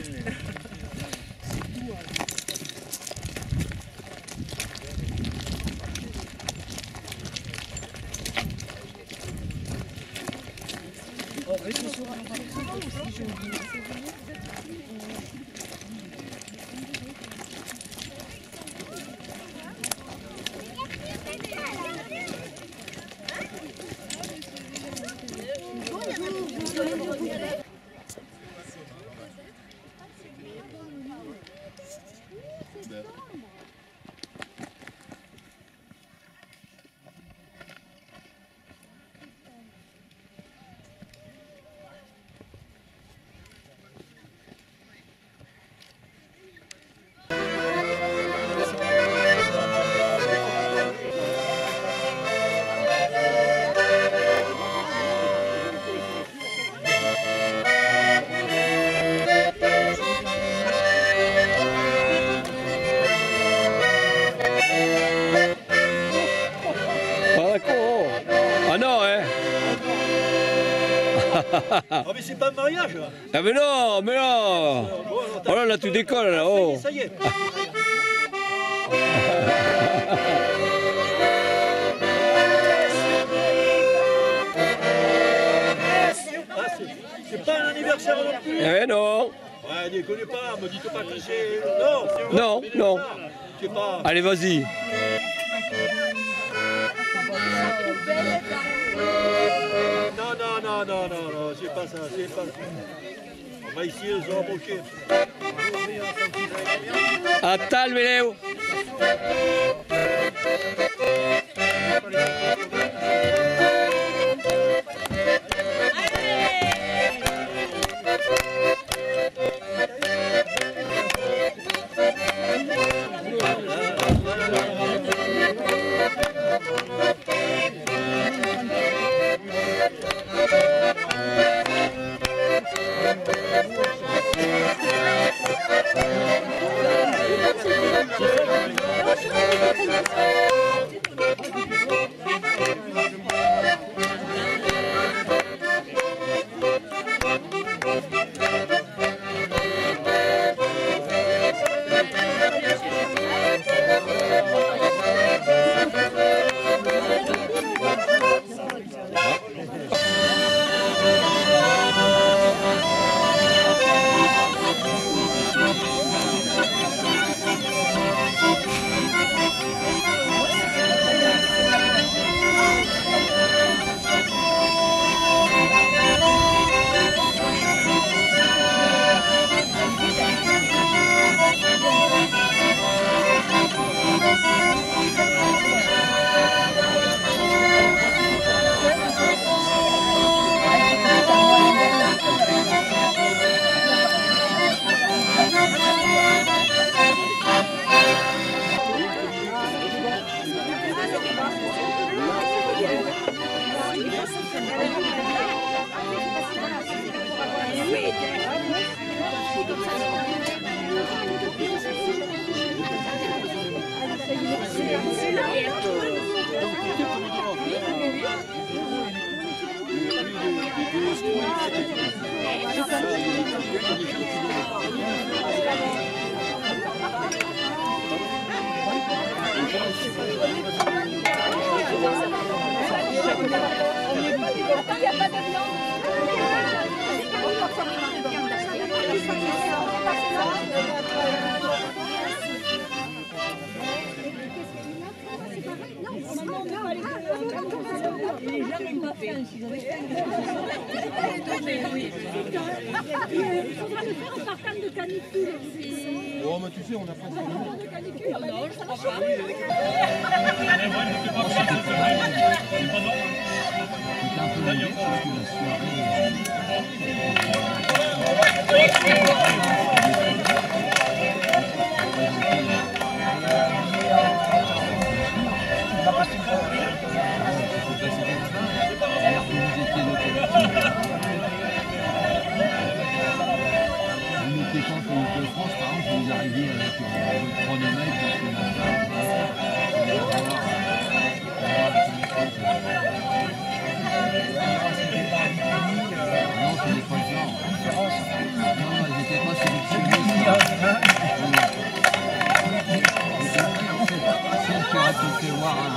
Ah mais c'est pas un mariage là. Ah mais non, mais non. Oh là là, tu décolles là, oh. Ça y est. C'est pas un anniversaire non plus. Eh non. Ouais, déconnez pas, me dites pas que c'est... Non, Non, non. C'est pas... Allez, vas-y. Non, c'est pas ça, c'est pas ça. On va essayer de se rapprocher. Attends, Méléo. Oh, mais tu sais, on a pas de canicule. Non, je crois pas. France, par exemple, vous arrivez avec le chronomètre, non, ce n'est pas le genre. Non, elles n'étaient pas sélectionnées. Celle qui aurait pu fait voir un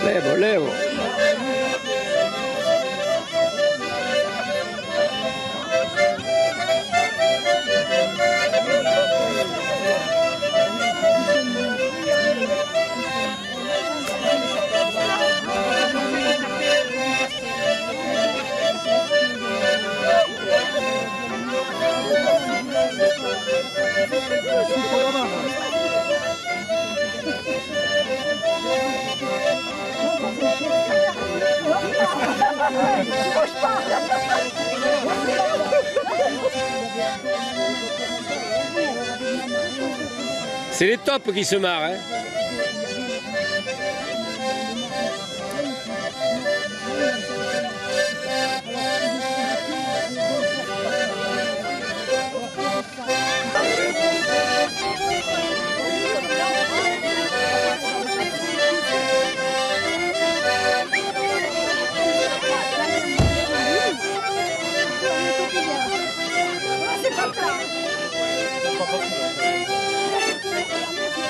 Levo, levo. C'est les tops qui se marrent, hein.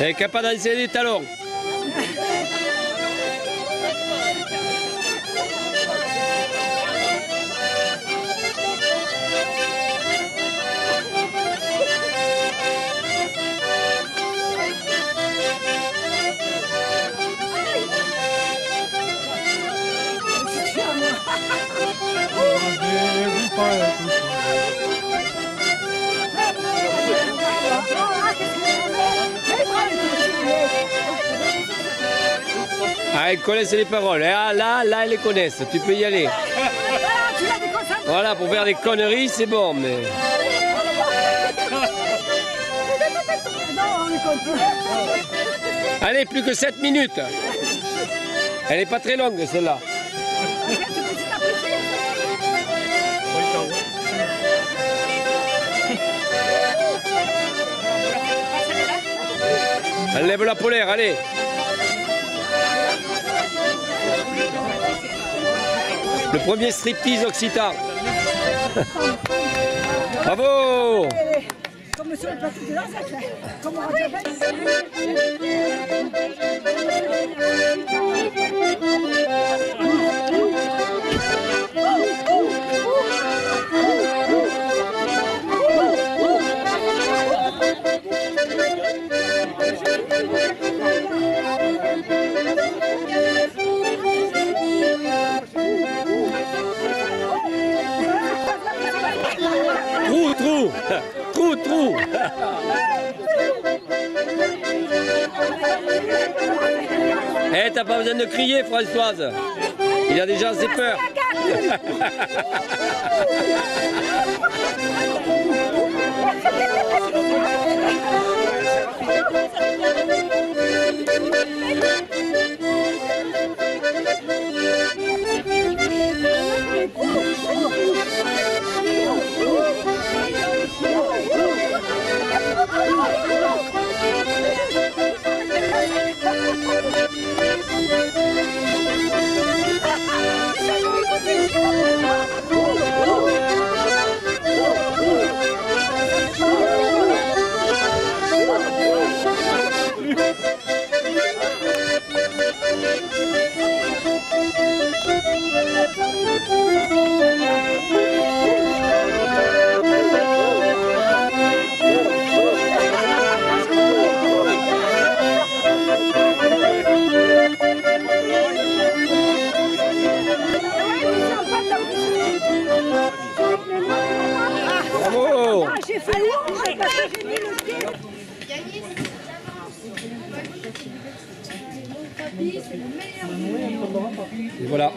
Elle est capable d'enseigner des talons. Ah, elles connaissent les paroles. Ah, là, elles les connaissent. Tu peux y aller. Voilà, pour faire des conneries, c'est bon, mais... Allez, plus que 7 minutes. Elle n'est pas très longue, celle-là. Enlève la polaire, allez. Le premier striptease occitan. Bravo! Comme sur le plateau de l'Anzac, comme on Trou. Eh, t'as pas besoin de crier, Françoise. Il a déjà assez peur. Et voilà,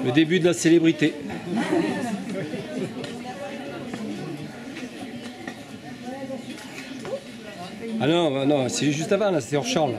le début de la célébrité. Ah non, non, c'est juste avant, là, c'est hors champ, là.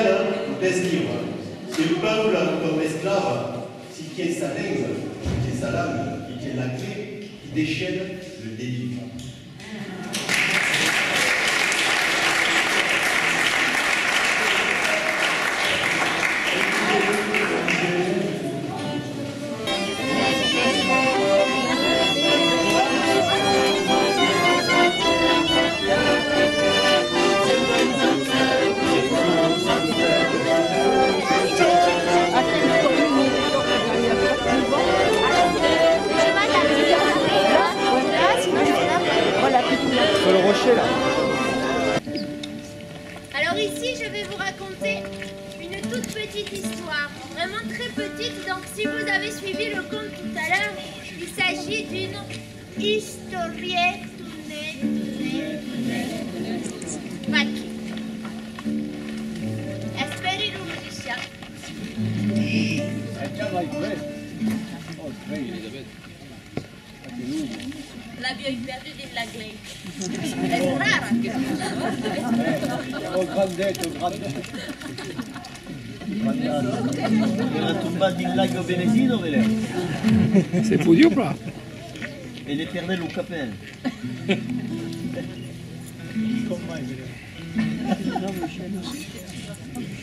italiana descrive se il parla come esclave, si qui est sa langue, qui est sa langue, qui est la clé, qui déchaîne, le délivre. Alors ici, je vais vous raconter une toute petite histoire, vraiment très petite. Donc si vous avez suivi le conte tout à l'heure, il s'agit d'une historiette. Esperi le musicien. L'abbiamo perdu di la glei. È rara anche. Oh, grandetto, grandetto. Era tombat din lago Venesino, vele. C'est foutu ou pas? E le perde lo capel. È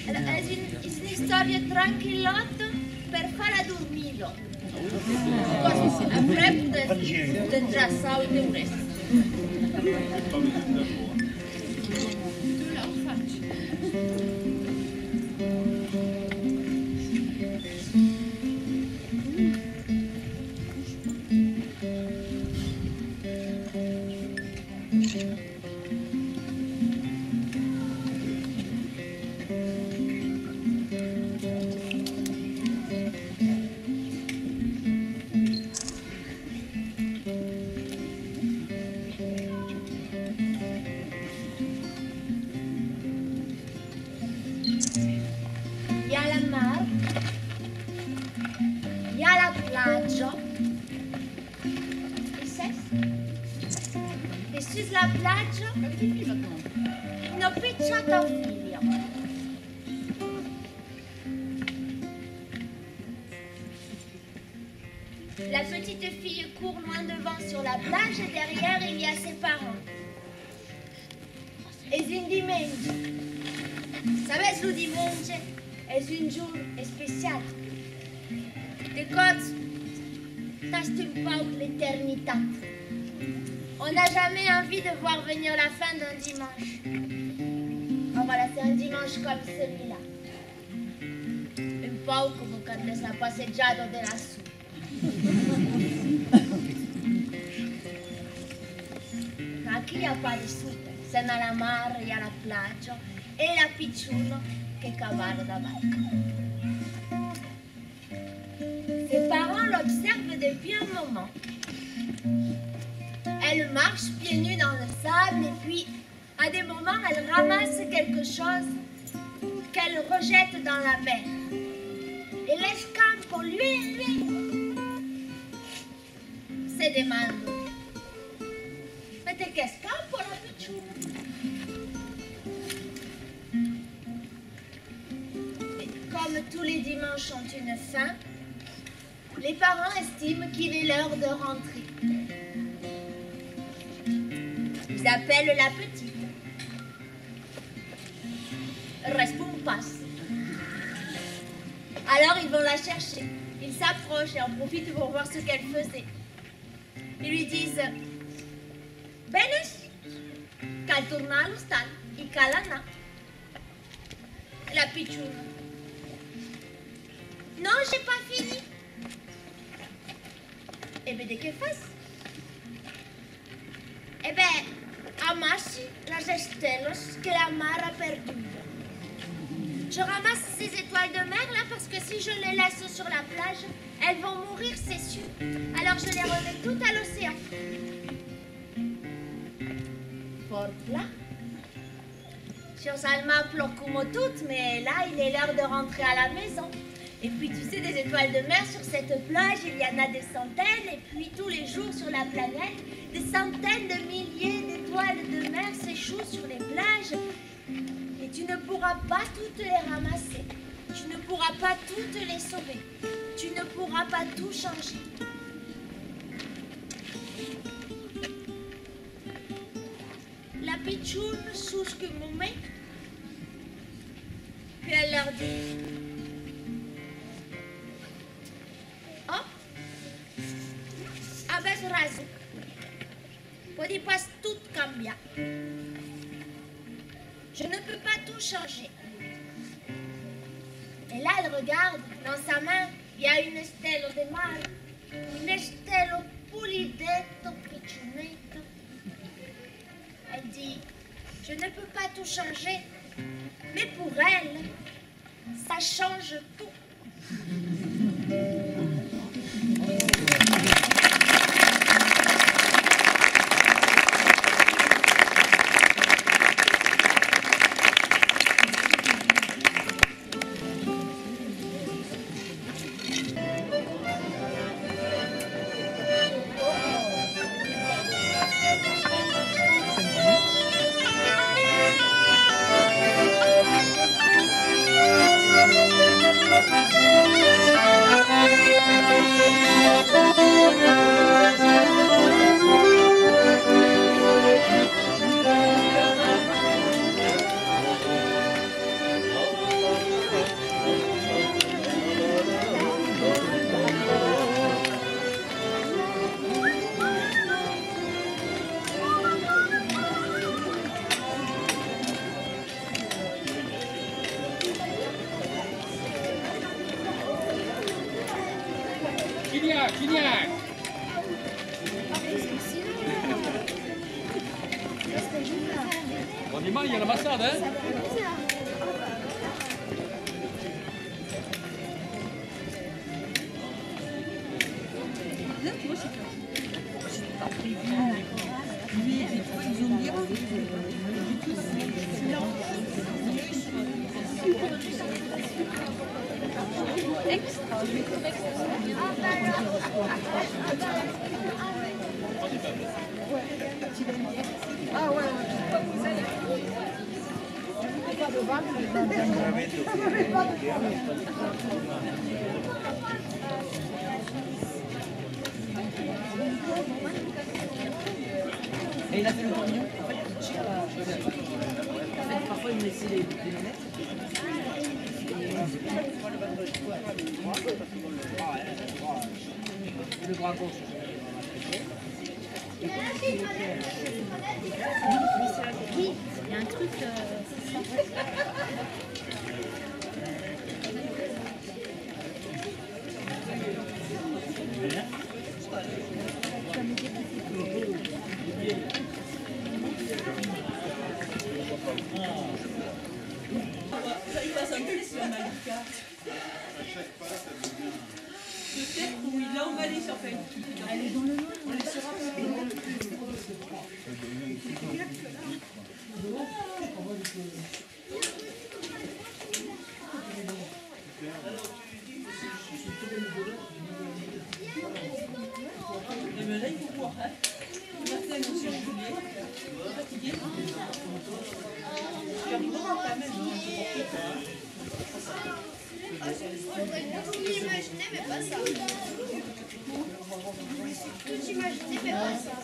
una storia tranquillotta per farla dormire. Così, après potete già salire un resto. Il y a la mer, il y a la plage, et sur la plage, una picciata figlia. La petite fille court loin devant sur la plage et derrière il y a ses parents. Et un dimanche. Sabes, le dimanche est un jour spécial. De côté, c'est un peu l'éternité. On n'a jamais envie de voir venir la fin d'un dimanche. Oh voilà, c'est un dimanche comme celui-là. Un peu comme quand es la passeggiata de la soupe. Aquí il n'y a pas de soupe. C'est dans la mer, il y a la plage et la picciuna che cavallo davanti. Ses parents l'observent depuis un moment. Elle marche pieds nus dans le sable et puis, à des moments, elle ramasse quelque chose qu'elle rejette dans la mer. Et l'escampo, lui, se demande: mais qu'est-ce campo la picciuna? Comme tous les dimanches ont une fin, les parents estiment qu'il est l'heure de rentrer. Ils appellent la petite. Reste un passe. Alors ils vont la chercher. Ils s'approchent et en profitent pour voir ce qu'elle faisait. Ils lui disent: Benes, cal tornar a l'hostal i cal anar. La picciuna: non, j'ai pas fini. Eh bien, de que fasse? Eh bien, amassi les estelos que la mar a perdues. Je ramasse ces étoiles de mer là parce que si je les laisse sur la plage, elles vont mourir, c'est sûr. Alors je les remets toutes à l'océan. Voilà. Sur Salma pleure comme toutes, mais là, il est l'heure de rentrer à la maison. Et puis, tu sais, des étoiles de mer sur cette plage, il y en a des centaines. Et puis, tous les jours sur la planète, des centaines de milliers d'étoiles de mer s'échouent sur les plages. Et Mais tu ne pourras pas toutes les ramasser. Tu ne pourras pas toutes les sauver. Tu ne pourras pas tout changer. La pitchoune sousque Moumé, puis elle leur dit: oh, avec raison, pode pas tout cambiar. Je ne peux pas tout changer. Et là, elle regarde, dans sa main, il y a une stèle de mar, une stèle pulidetto, pitchounetto. Elle dit: je ne peux pas tout changer, mais pour elle, ça change tout. Gignac. On y mangia la massada, hein? Ah ouais, Et il a fait le tourbillon. Parfois, il me laissait les lunettes. Le bras gauche. Oui, il y a un truc, c'est ça. Il passe un peu sur Malika. Peut-être où il a emballé sur Fanny. Elle est dans le noir. On les saura mais là, il faut boire. Martin, monsieur Juliet, fatigué. Je suis quand même. Tout imaginer, mais pas ça. Tout imaginer, mais pas ça.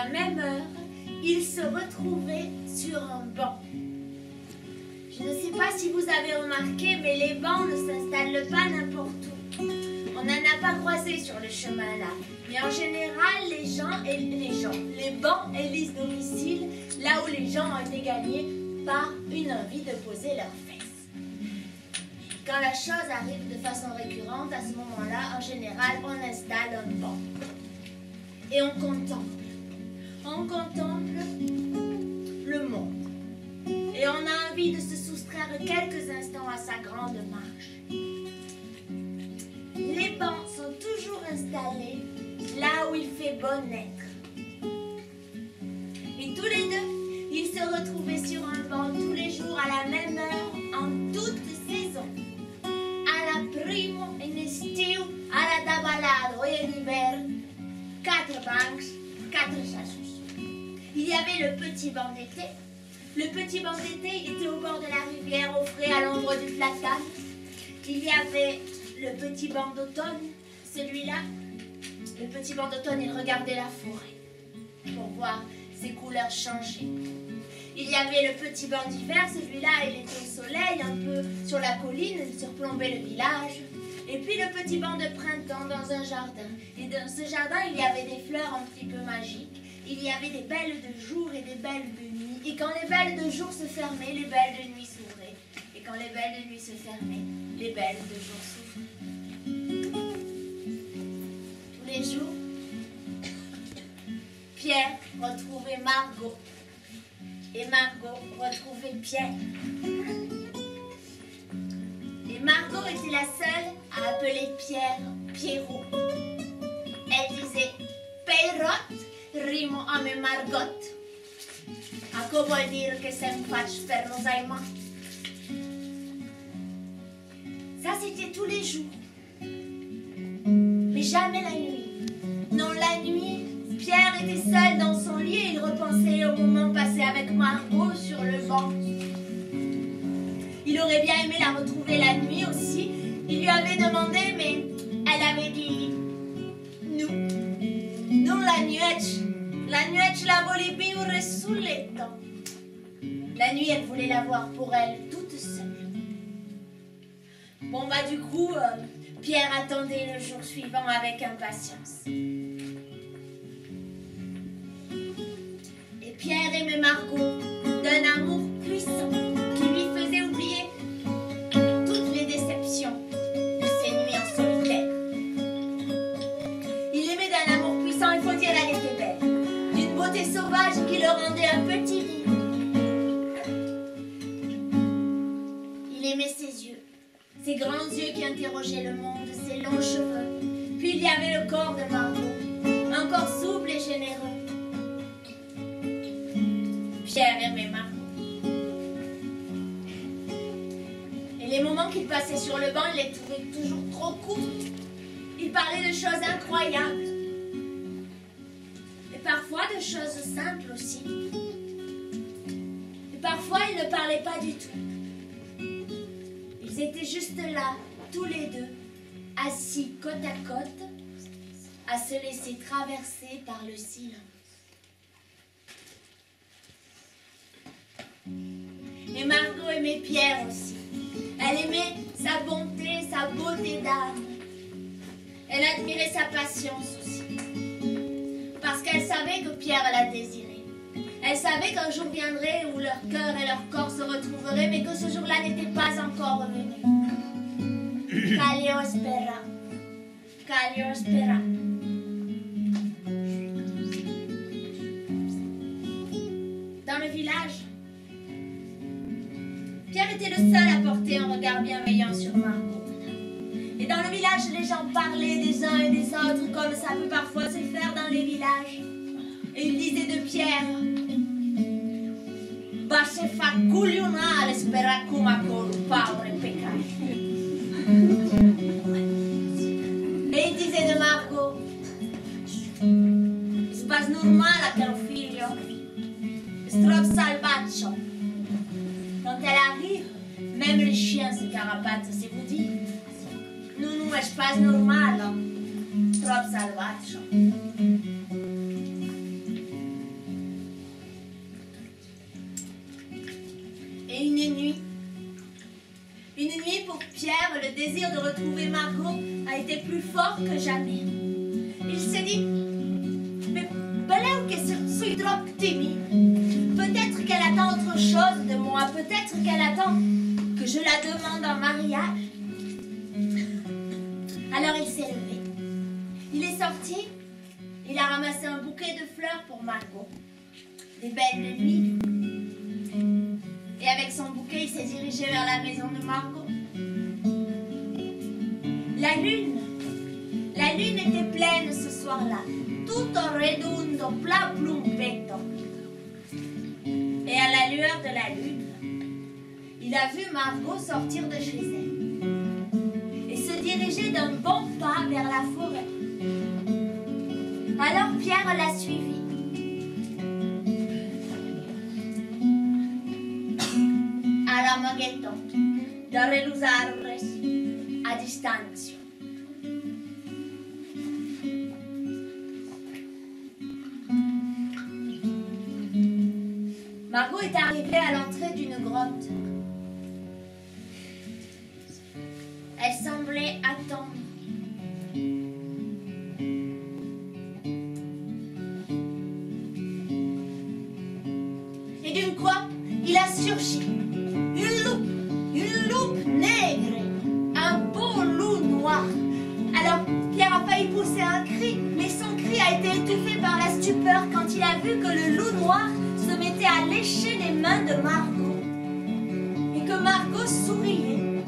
la même heure, ils se retrouvaient sur un banc. Je ne sais pas si vous avez remarqué, mais les bancs ne s'installent pas n'importe où. On n'en a pas croisé sur le chemin là. Mais en général, les bancs élisent domicile là où les gens ont été gagnés par une envie de poser leurs fesses. Quand la chose arrive de façon récurrente, à ce moment-là, en général, on installe un banc. Et on contemple. On contemple le monde. Et on a envie de se soustraire quelques instants à sa grande marche. Les bancs sont toujours installés là où il fait bon être. Et tous les deux, ils se retrouvaient sur un banc tous les jours à la même heure, en toute saison. À la primo, en estiu, à la tabalado et en hiver, 4 bancs, 4 chassos. Il y avait le petit banc d'été. Le petit banc d'été était au bord de la rivière, au frais, à l'ombre du platane. Il y avait le petit banc d'automne, celui-là. Le petit banc d'automne, il regardait la forêt pour voir ses couleurs changer. Il y avait le petit banc d'hiver, celui-là, il était au soleil, un peu sur la colline, il surplombait le village. Et puis le petit banc de printemps dans un jardin. Et dans ce jardin, il y avait des fleurs un petit peu magiques. Il y avait des belles de jour et des belles de nuit. Et quand les belles de jour se fermaient, les belles de nuit s'ouvraient. Et quand les belles de nuit se fermaient, les belles de jour s'ouvraient. Tous les jours, Pierre retrouvait Margot. Et Margot retrouvait Pierre. Et Margot était la seule à appeler Pierre Pierrot. Elle disait Pierrot, rimo a me Margot. A quoi vuol dire que ça me fâche per nos aimants. Ça, c'était tous les jours. Mais jamais la nuit. Non, la nuit, Pierre était seul dans son lit et il repensait au moment passé avec Margot sur le banc. Il aurait bien aimé la retrouver la nuit aussi. Il lui avait demandé, mais elle avait dit nous. Non, la nuit la voulait vivre sous les temps. La nuit, elle voulait l'avoir pour elle toute seule. Bon, bah du coup, Pierre attendait le jour suivant avec impatience. Et Pierre aimait Margot d'un amour puissant qui lui faisait oublier toutes les déceptions de ses nuits en solitaire. Il aimait d'un amour puissant, il faut dire elle était belle, d'une beauté sauvage qui le rendait un petit vide. Il aimait ses yeux, ses grands yeux qui interrogeaient le monde, ses longs cheveux. Puis il y avait le corps de Margot, un corps souple et généreux. Pierre aimait Margot. Et les moments qu'il passait sur le banc, il les trouvait toujours trop courts. Il parlait de choses incroyables. Et parfois de choses simples aussi. Et parfois, il ne parlait pas du tout. Ils étaient juste là, tous les deux, assis côte à côte, à se laisser traverser par le silence. Et Margot aimait Pierre aussi. Elle aimait sa bonté, sa beauté d'âme. Elle admirait sa patience aussi. Parce qu'elle savait que Pierre la désirait. Elle savait qu'un jour viendrait où leur cœur et leur corps se retrouveraient, mais que ce jour-là n'était pas encore venu. Callio espera. Callio espera. Dans le village, Pierre était le seul à porter un regard bienveillant sur Margot. Et dans le village, les gens parlaient des uns et des autres comme ça peut parfois se faire dans les villages. Et ils disaient de Pierre Va se fa cuglionare spera come con un pauvre peccato. Et ils disaient de Margot C'est pas normal che un figlio è trop salvaggio. Quand elle arrive, même les chiens se carapatent, c'est vous dire. Non, è pas normal, trop salvaggio. Et Et une nuit pour Pierre, le désir de retrouver Margot a été plus fort que jamais. Il s'est dit, mais beleu que suis trop timide. Peut-être qu'elle attend autre chose de moi, peut-être qu'elle attend que je la demande en mariage. Alors il s'est levé. Il est sorti, il a ramassé un bouquet de fleurs pour Margot. Des belles de nuit. Et avec son bouquet, il s'est dirigé vers la maison de Margot. La lune était pleine ce soir-là. Tutto redondo, pla plumpetto. Et à la lueur de la lune, il a vu Margot sortir de chez elle et se diriger d'un bon pas vers la forêt. Alors Pierre l'a suivi. All'amaghetto, dalle los arbres, a distanza. Margot est arrivée à l'entrée d'une grotte. Elle semblait attendre. Et d'une fois, il a surgi. Une loupe nègre, un beau loup noir. Alors Pierre a failli pousser un cri, mais son cri a été étouffé par la stupeur quand il a vu que le loup noir se mettait à lécher les mains de Margot et que Margot souriait.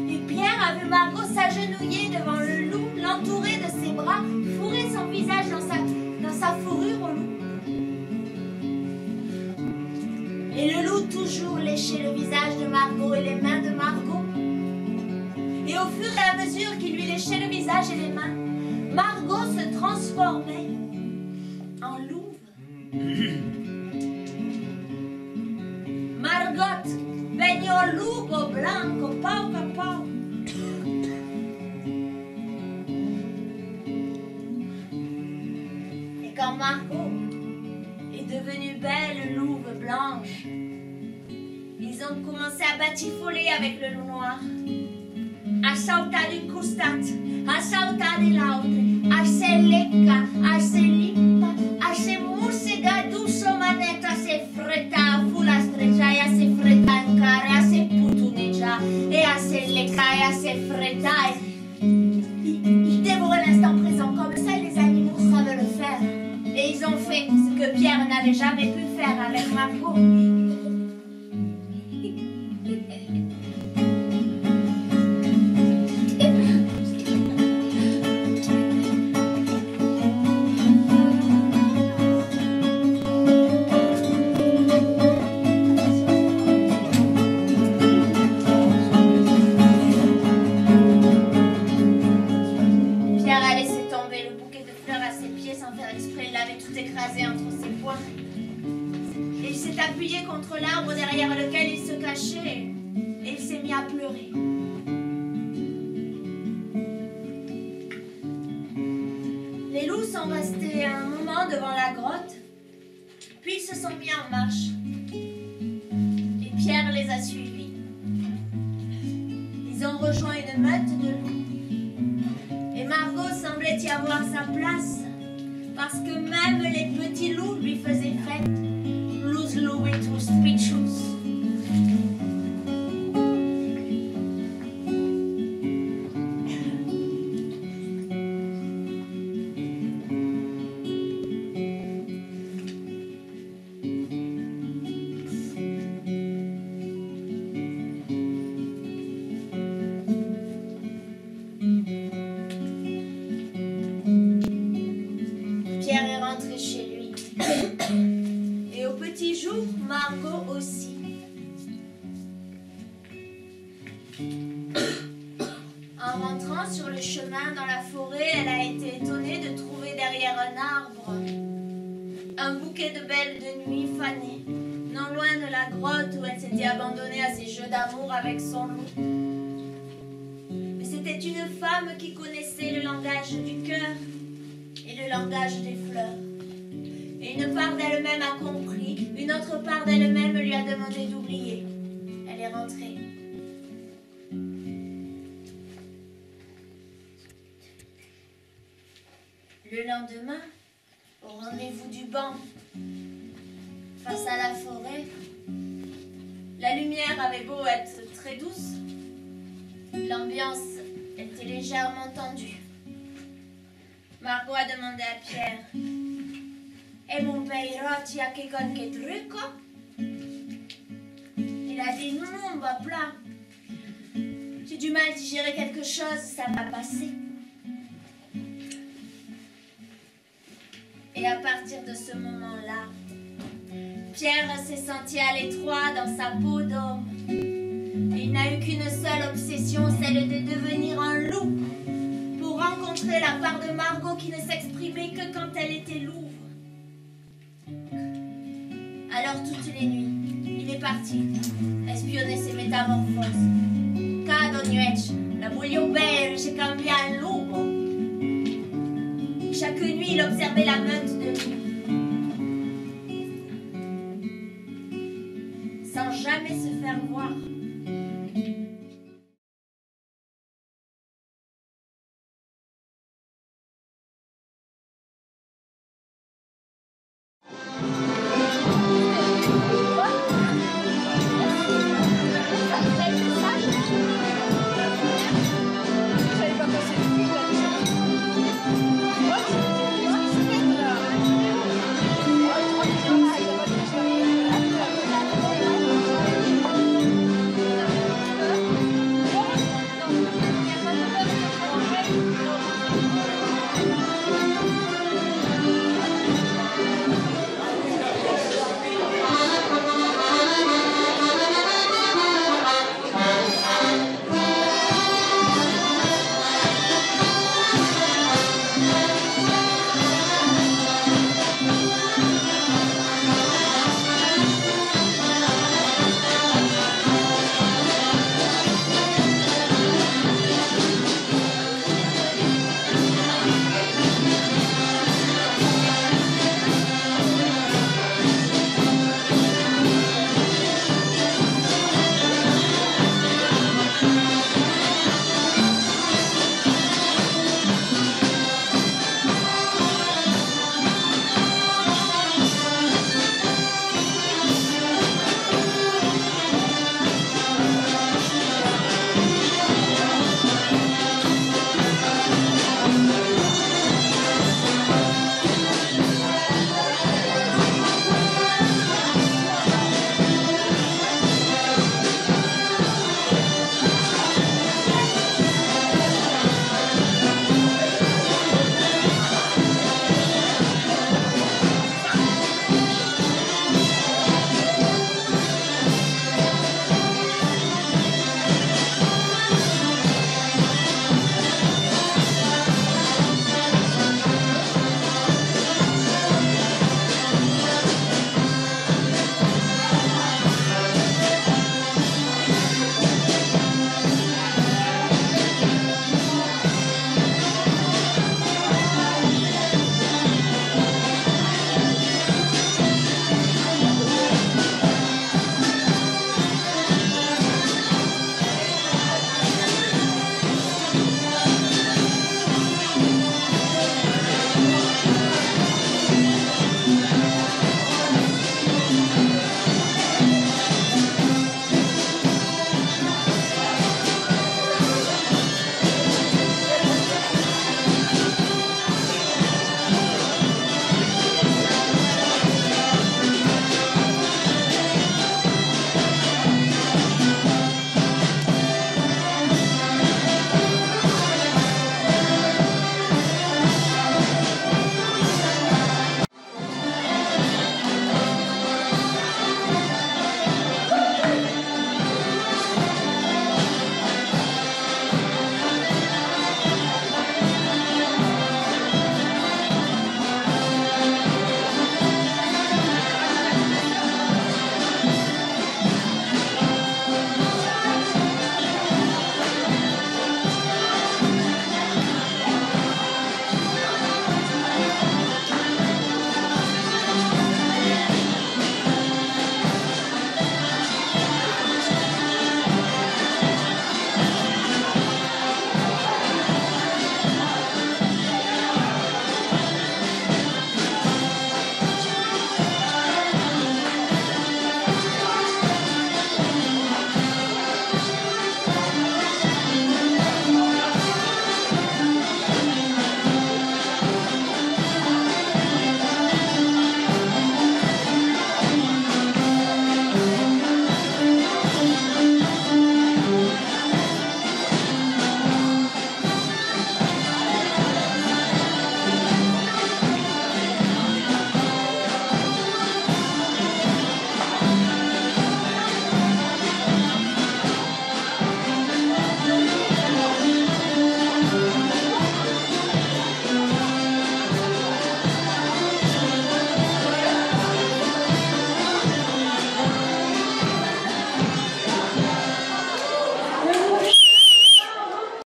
Et Pierre a vu Margot s'agenouiller devant le loup, l'entourer de ses bras, fourrer son visage dans sa fourrure au loup. Et le loup toujours léchait le visage de Margot et les mains de Margot. Et au fur et à mesure qu'il lui léchait le visage et les mains, Margot se transformait en louve. Margot, vegno lupo blanco, pau pau pau. Et quand Margot est devenue belle louve blanche, ils ont commencé à batifoler avec le loup noir. A saltar di costat, a saltar di l'altre, a se lecca, a se limpa, a se mossega d'uso manetta, a se fretta, a fulastreggia, e a se fretta ancora, a se putuneggia, e a se lecca, e a se fretta. Ils dévoraient l'instant présent, comme ça les animaux savent le faire. Et ils ont fait ce que Pierre n'avait jamais pu faire avec Margot. Contre l'arbre derrière lequel il se cachait et il s'est mis à pleurer. Les loups sont restés un moment devant la grotte, puis ils se sont mis en marche et Pierre les a suivis. Ils ont rejoint une meute de loups et Margot semblait y avoir sa place parce que même les petits loups lui faisaient fête. Louitus pichus. Pierre est rentré chez lui. Et au petit jour, Margot aussi. En rentrant sur le chemin dans la forêt, elle a été étonnée de trouver derrière un arbre un bouquet de belles de nuit fanées, non loin de la grotte où elle s'était abandonnée à ses jeux d'amour avec son loup. Mais c'était une femme qui connaissait le langage du cœur et le langage des fleurs. Et une part d'elle-même a compris, Une autre part d'elle-même lui a demandé d'oublier. Elle est rentrée. Le lendemain, au rendez-vous du banc, face à la forêt, la lumière avait beau être très douce, l'ambiance était légèrement tendue. Margot a demandé à Pierre: "Et mon père, tu as quelque truc?" Il a dit: "Non, bah plat. J'ai du mal à digérer quelque chose, ça m'a passé." Et à partir de ce moment-là, Pierre s'est senti à l'étroit dans sa peau d'homme. Il n'a eu qu'une seule obsession, celle de devenir un loup, pour rencontrer la part de Margot qui ne s'exprimait que quand elle était lourde. Alors toutes les nuits, il est parti espionner ses métamorphoses. Cada noite, la voglio bene, je cambia un lupo. Chaque nuit, il observait la meute de loups, sans jamais se faire voir.